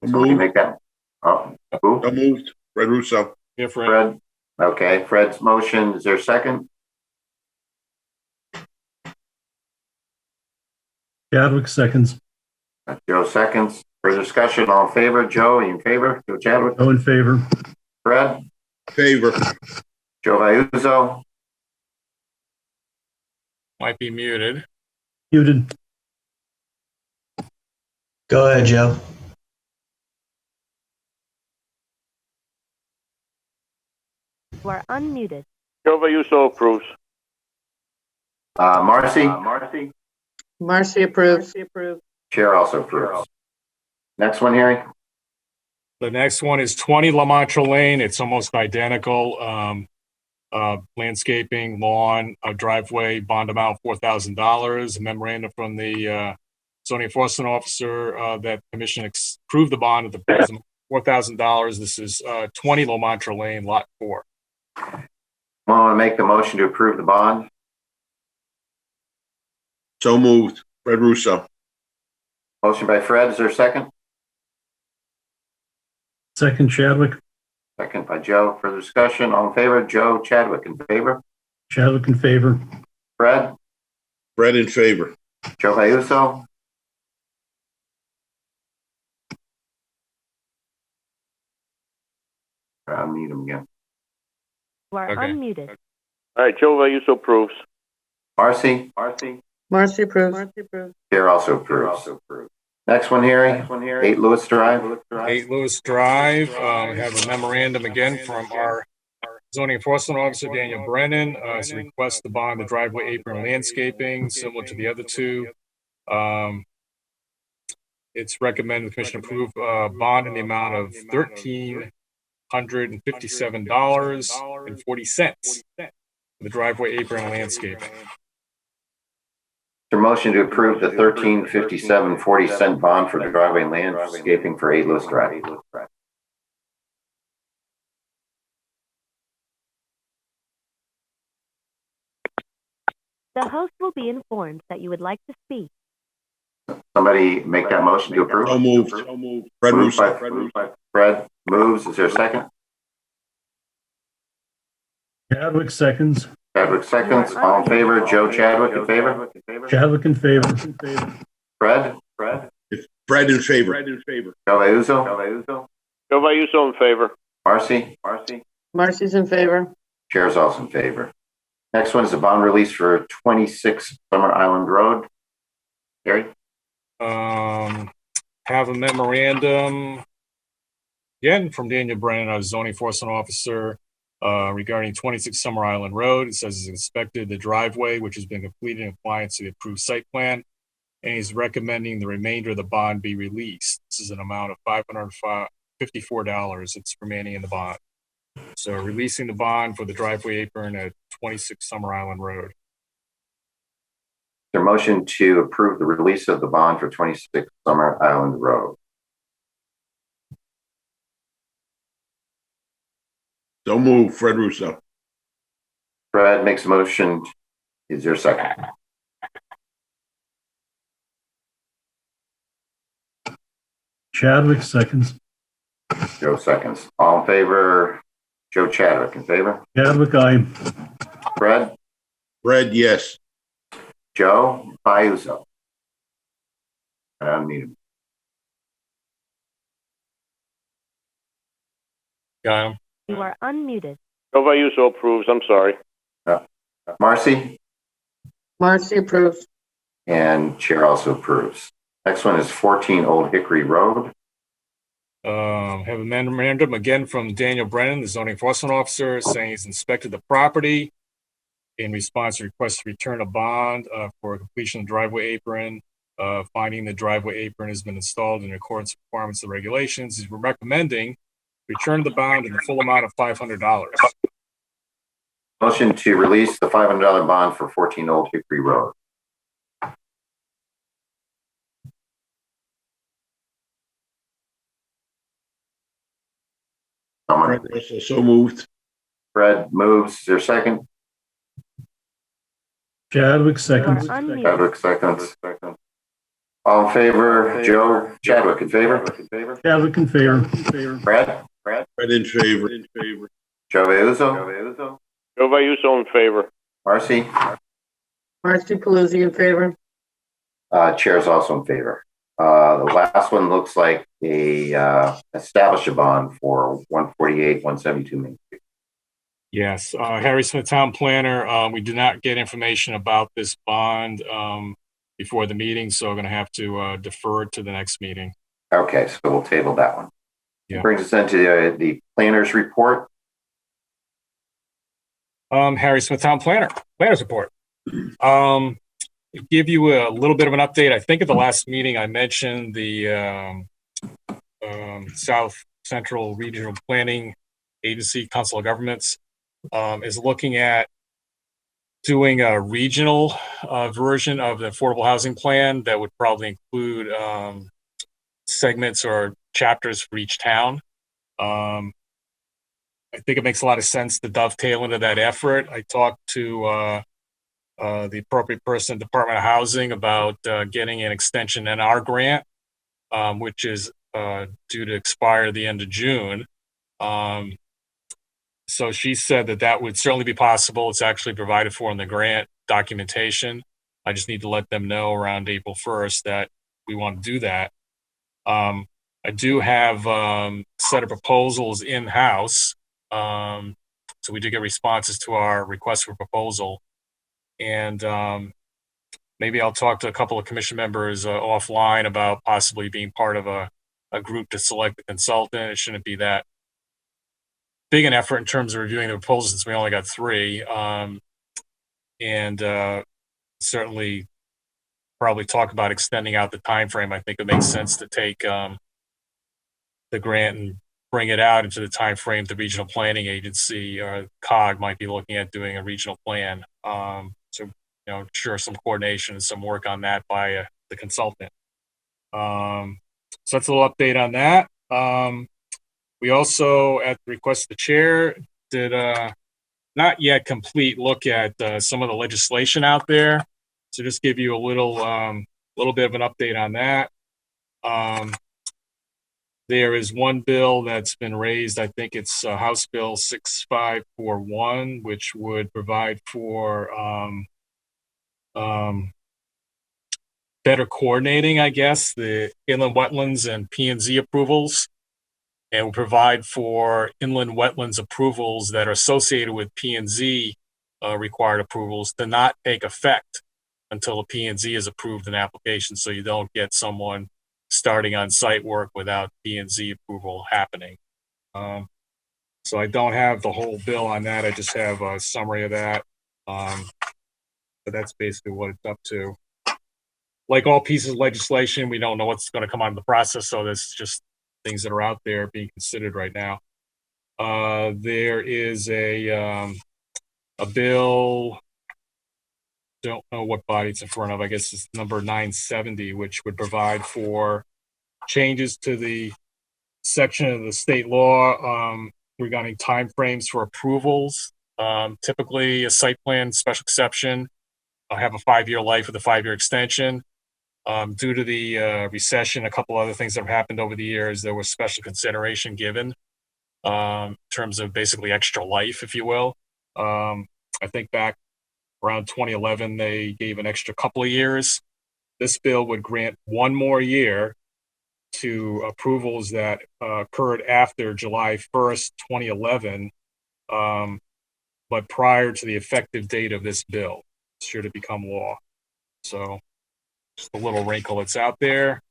Somebody make that. Oh, who? So moved. Fred Russo. Yeah, Fred. Okay, Fred's motion. Is there a second? Chadwick seconds. Joe seconds. Further discussion. All in favor? Joe, are you in favor? Joe Chadwick? Joe in favor. Fred? Favor. Joe Vayuzo? Might be muted. Muted. Go ahead, Joe. You are unmuted. Joe Vayuso approves. Marcy? Marcy approves. Chair also approves. Next one, Harry? The next one is 20 Lamatra Lane. It's almost identical. Landscaping, lawn, driveway, bond amount $4,000. A memorandum from the zoning enforcement officer that the commission approved the bond at the price of $4,000. This is 20 Lamatra Lane, lot 4. I want to make the motion to approve the bond. So moved. Fred Russo. Motion by Fred. Is there a second? Second, Chadwick. Second by Joe. Further discussion. All in favor? Joe Chadwick in favor. Chadwick in favor. Fred? Fred in favor. Joe Vayuso? I'll mute him again. You are unmuted. All right, Joe Vayuso approves. Marcy? Marcy approves. Chair also approves. Next one, Harry. 8 Lewis Drive. 8 Lewis Drive. We have a memorandum again from our zoning enforcement officer, Daniel Brennan. It's a request to bond the driveway apron landscaping, similar to the other 2. It's recommended the commission approve bond in the amount of $1,357.40 for the driveway apron and landscaping. Your motion to approve the $1,357.40 bond for the driveway and landscaping for 8 Lewis Drive. The host will be informed that you would like to speak. Somebody make that motion to approve. So moved. Fred Russo. Fred moves. Is there a second? Chadwick seconds. Chadwick seconds. All in favor? Joe Chadwick in favor? Chadwick in favor. Fred? Fred in favor. Joe Vayuso? Joe Vayuso in favor. Marcy? Marcy's in favor. Chair's also in favor. Next one is a bond release for 26 Summer Island Road. Gary? Have a memorandum again from Daniel Brennan, our zoning enforcement officer, regarding 26 Summer Island Road. It says he's inspected the driveway, which has been completed in compliance to the approved site plan, and he's recommending the remainder of the bond be released. This is an amount of $554. It's remaining in the bond. So releasing the bond for the driveway apron at 26 Summer Island Road. Their motion to approve the release of the bond for 26 Summer Island Road. So move, Fred Russo. Fred makes a motion. Is there a second? Chadwick seconds. Joe seconds. All in favor? Joe Chadwick in favor? Chadwick, aye. Fred? Fred, yes. Joe Biuso. I unmute him. Got him. You are unmuted. Joe Biuso approves. I'm sorry. Marcy? Marcy approves. And chair also approves. Next one is 14 Old Hickory Road. Have a memorandum again from Daniel Brennan, the zoning enforcement officer, saying he's inspected the property in response to request to return a bond for completion of the driveway apron. Finding the driveway apron has been installed in accordance with requirements of the regulations. He's recommending return of the bond in the full amount of $500. Motion to release the $500 bond for 14 Old Hickory Road. Fred Russo, so moved. Fred moves. Is there a second? Chadwick seconds. Chadwick seconds. All in favor? Joe Chadwick in favor? Chadwick in favor. Fred? Fred in favor. Joe Biuso? Joe Biuso in favor. Marcy? Marcy Paluzzi in favor. Chair is also in favor. The last one looks like establish a bond for 148, 172 Main Street. Yes, Harry Smith, town planner. We did not get information about this bond before the meeting, so we're going to have to defer it to the next meeting. Okay, so we'll table that one. Yeah. Brings us into the planner's report. Harry Smith, town planner's report. Give you a little bit of an update. I think at the last meeting I mentioned the South Central Regional Planning Agency, Council of Governments, is looking at doing a regional version of the affordable housing plan that would probably include segments or chapters for each town. I think it makes a lot of sense to dovetail into that effort. I talked to the appropriate person in the Department of Housing about getting an extension in our grant, which is due to expire the end of June. So she said that would certainly be possible. It's actually provided for in the grant documentation. I just need to let them know around April 1st that we want to do that. I do have a set of proposals in-house. So we did get responses to our request for proposal. And maybe I'll talk to a couple of commission members offline about possibly being part of a group to select a consultant. It shouldn't be that big an effort in terms of reviewing the proposals since we only got 3. And certainly probably talk about extending out the time frame. I think it makes sense to take the grant and bring it out into the time frame the regional planning agency or COG might be looking at doing a regional plan. So, sure, some coordination and some work on that by the consultant. So that's a little update on that. We also, at the request of the chair, did not yet complete look at some of the legislation out there. So just give you a little bit of an update on that. There is one bill that's been raised. I think it's House Bill 6541, which would provide for better coordinating, I guess, the inland wetlands and P&Z approvals, and will provide for inland wetlands approvals that are associated with P&Z required approvals to not take effect until the P&Z is approved an application, so you don't get someone starting on site work without P&Z approval happening. So I don't have the whole bill on that. I just have a summary of that. But that's basically what it's up to. Like all pieces of legislation, we don't know what's going to come out of the process, so there's just things that are out there being considered right now. There is a bill, don't know what body it's in front of, I guess it's number 970, which would provide for changes to the section of the state law regarding timeframes for approvals. Typically, a site plan special exception have a 5-year life with a 5-year extension. Due to the recession, a couple other things that have happened over the years, there was special consideration given in terms of basically extra life, if you will. I think back around 2011, they gave an extra couple of years. This bill would grant 1 more year to approvals that occurred after July 1st, 2011, but prior to the effective date of this bill, should it become law. So just a little wrinkle that's out there.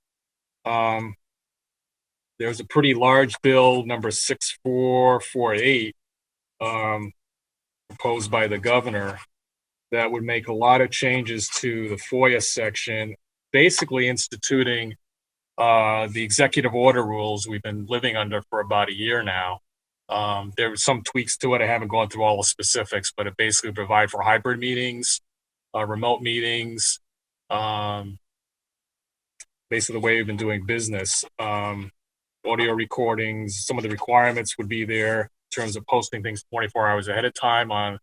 There's a pretty large bill, number 6448, proposed by the governor, that would make a lot of changes to the FOIA section, basically instituting the executive order rules we've been living under for about a year now. There were some tweaks to it. I haven't gone through all the specifics, but it basically provides for hybrid meetings, remote meetings, basically the way we've been doing business. Audio recordings, some of the requirements would be there in terms of posting things 24 hours ahead of time on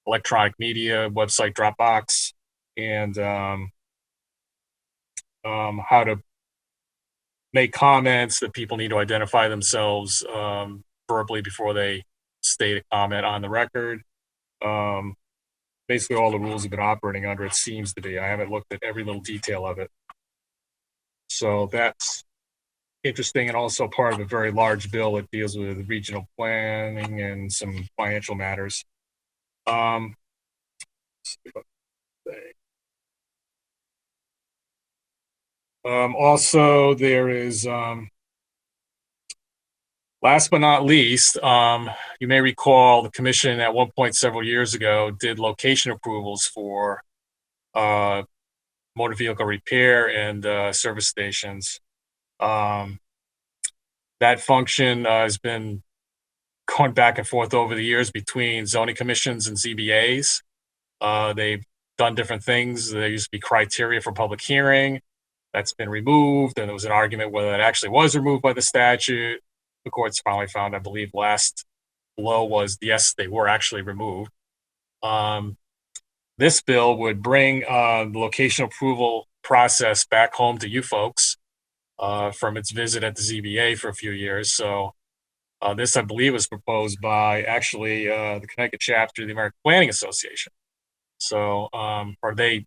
electronic media, website Dropbox, and how to make comments that people need to identify themselves verbally before they state a comment on the record. Basically all the rules have been operating under, it seems to be. I haven't looked at every little detail of it. So that's interesting, and also part of a very large bill that deals with regional planning and some financial matters. Also, there is, last but not least, you may recall the commission at one point several years ago did location approvals for motor vehicle repair and service stations. That function has been going back and forth over the years between zoning commissions and ZBAs. They've done different things. There used to be criteria for public hearing. That's been removed, and there was an argument whether that actually was removed by the statute. The courts finally found, I believe, last blow was yes, they were actually removed. This bill would bring the location approval process back home to you folks from its visit at the ZBA for a few years. So this, I believe, was proposed by actually the Connecticut chapter of the American Planning Association. So, or they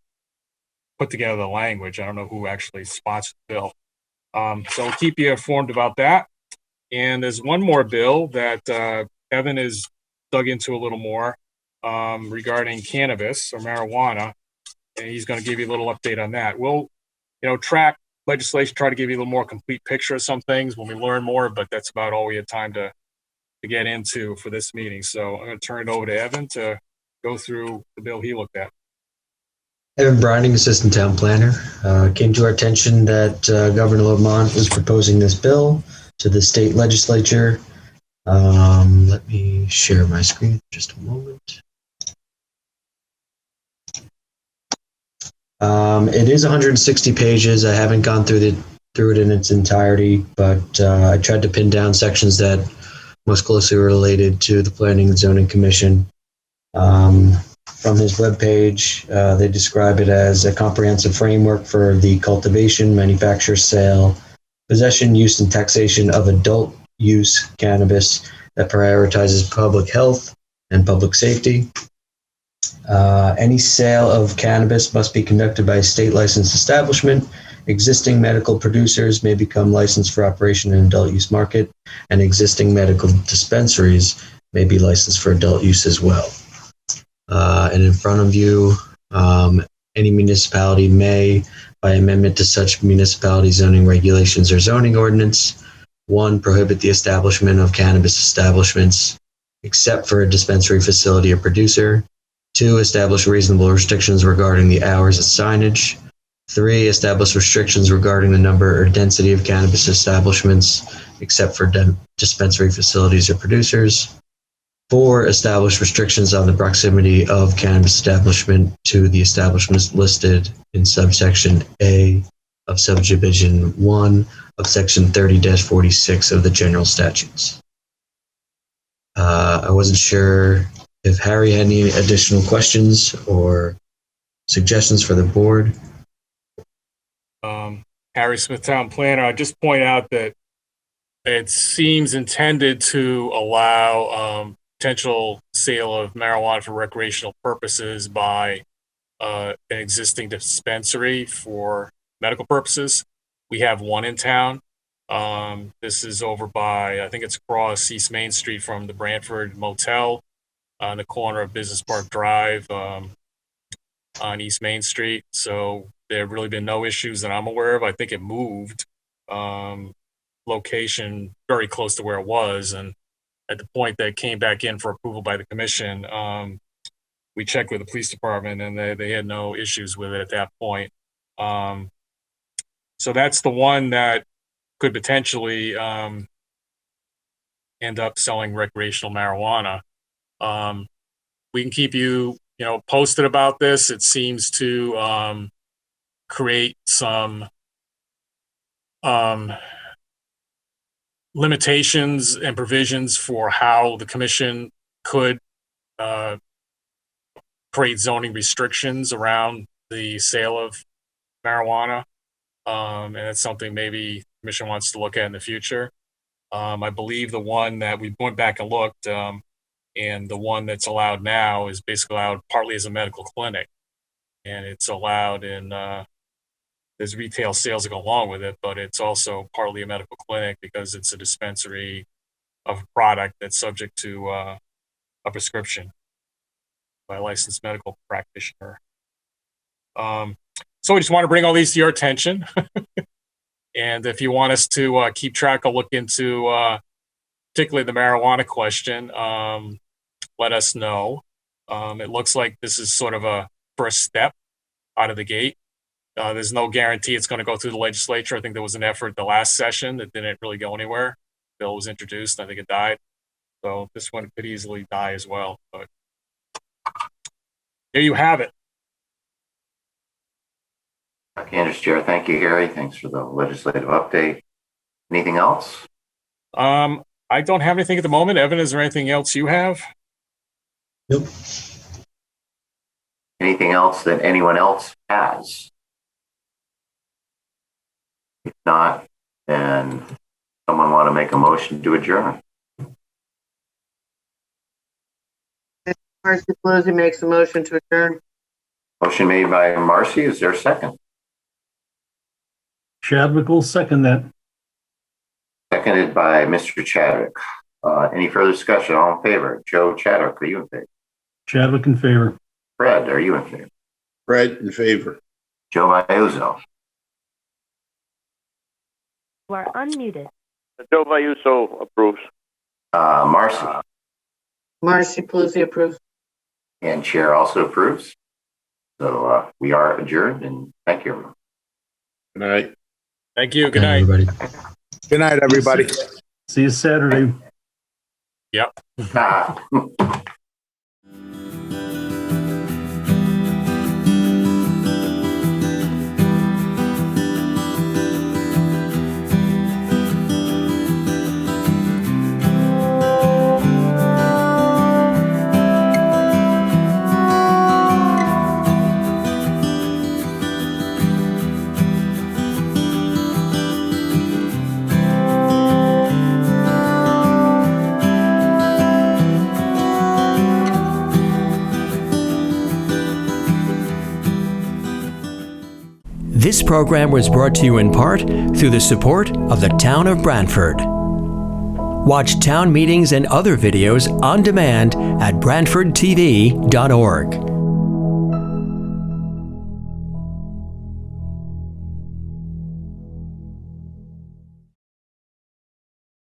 put together the language. I don't know who actually sponsored the bill. So we'll keep you informed about that. And there's one more bill that Evan has dug into a little more regarding cannabis or marijuana, and he's going to give you a little update on that. We'll, track legislation, try to give you a little more complete picture of some things when we learn more, but that's about all we had time to get into for this meeting. So I'm going to turn it over to Evan to go through the bill he looked at. Evan Brining, Assistant Town Planner. Came to our attention that Governor Lamont was proposing this bill to the state legislature. Let me share my screen for just a moment. It is 160 pages. I haven't gone through it in its entirety, but I tried to pin down sections that most closely related to the Planning and Zoning Commission. From his webpage, they describe it as a comprehensive framework for the cultivation, manufacture, sale, possession, use, and taxation of adult use cannabis that prioritizes public health and public safety. Any sale of cannabis must be conducted by a state licensed establishment. Existing medical producers may become licensed for operation in adult use market, and existing medical dispensaries may be licensed for adult use as well. And in front of you, any municipality may, by amendment to such municipality zoning regulations or zoning ordinance, 1, prohibit the establishment of cannabis establishments except for a dispensary facility or producer. 2, establish reasonable restrictions regarding the hours and signage. 3, establish restrictions regarding the number or density of cannabis establishments except for dispensary facilities or producers. 4, establish restrictions on the proximity of cannabis establishment to the establishments listed in subsection A of subdivision 1 of section 30-46 of the general statutes. I wasn't sure if Harry had any additional questions or suggestions for the board. Harry Smith, Town Planner. I just point out that it seems intended to allow potential sale of marijuana for recreational purposes by an existing dispensary for medical purposes. We have one in town. This is over by, I think it's across East Main Street from the Branford Motel on the corner of Business Park Drive on East Main Street. So there have really been no issues that I'm aware of. I think it moved location very close to where it was. And at the point that it came back in for approval by the commission, we checked with the police department and they had no issues with it at that point. So that's the one that could potentially end up selling recreational marijuana. We can keep you, posted about this. It seems to create some limitations and provisions for how the commission could create zoning restrictions around the sale of marijuana. And it's something maybe the commission wants to look at in the future. I believe the one that we went back and looked, and the one that's allowed now is basically allowed partly as a medical clinic. And it's allowed in, there's retail sales that go along with it, but it's also partly a medical clinic because it's a dispensary of a product that's subject to a prescription by a licensed medical practitioner. So we just want to bring all these to your attention. And if you want us to keep track, I'll look into particularly the marijuana question. Let us know. It looks like this is sort of a first step out of the gate. There's no guarantee it's going to go through the legislature. I think there was an effort the last session that didn't really go anywhere. The bill was introduced. I think it died. So this one could easily die as well. But there you have it. Candace, Chair, thank you, Harry. Thanks for the legislative update. Anything else? I don't have anything at the moment. Evan, is there anything else you have? Nope. Anything else that anyone else has? If not, then someone want to make a motion to adjourn? Marcy Pelosi makes a motion to adjourn. Motion made by Marcy. Is there a second? Chadwick will second that. Seconded by Mr. Chadwick. Any further discussion? All in favor? Joe Chadwick, are you in favor? Chadwick in favor. Fred, are you in favor? Fred in favor. Joe Iuzzo. You are unmuted. Joe Iuzzo approves. Marcy. Marcy Pelosi approves. And Chair also approves. So we are adjourned, and thank you, everyone. Good night. Thank you. Good night, everybody. Good night, everybody. See you Saturday. Yep. This program was brought to you in part through the support of the Town of Branford. Watch town meetings and other videos on demand at BranfordTV.org.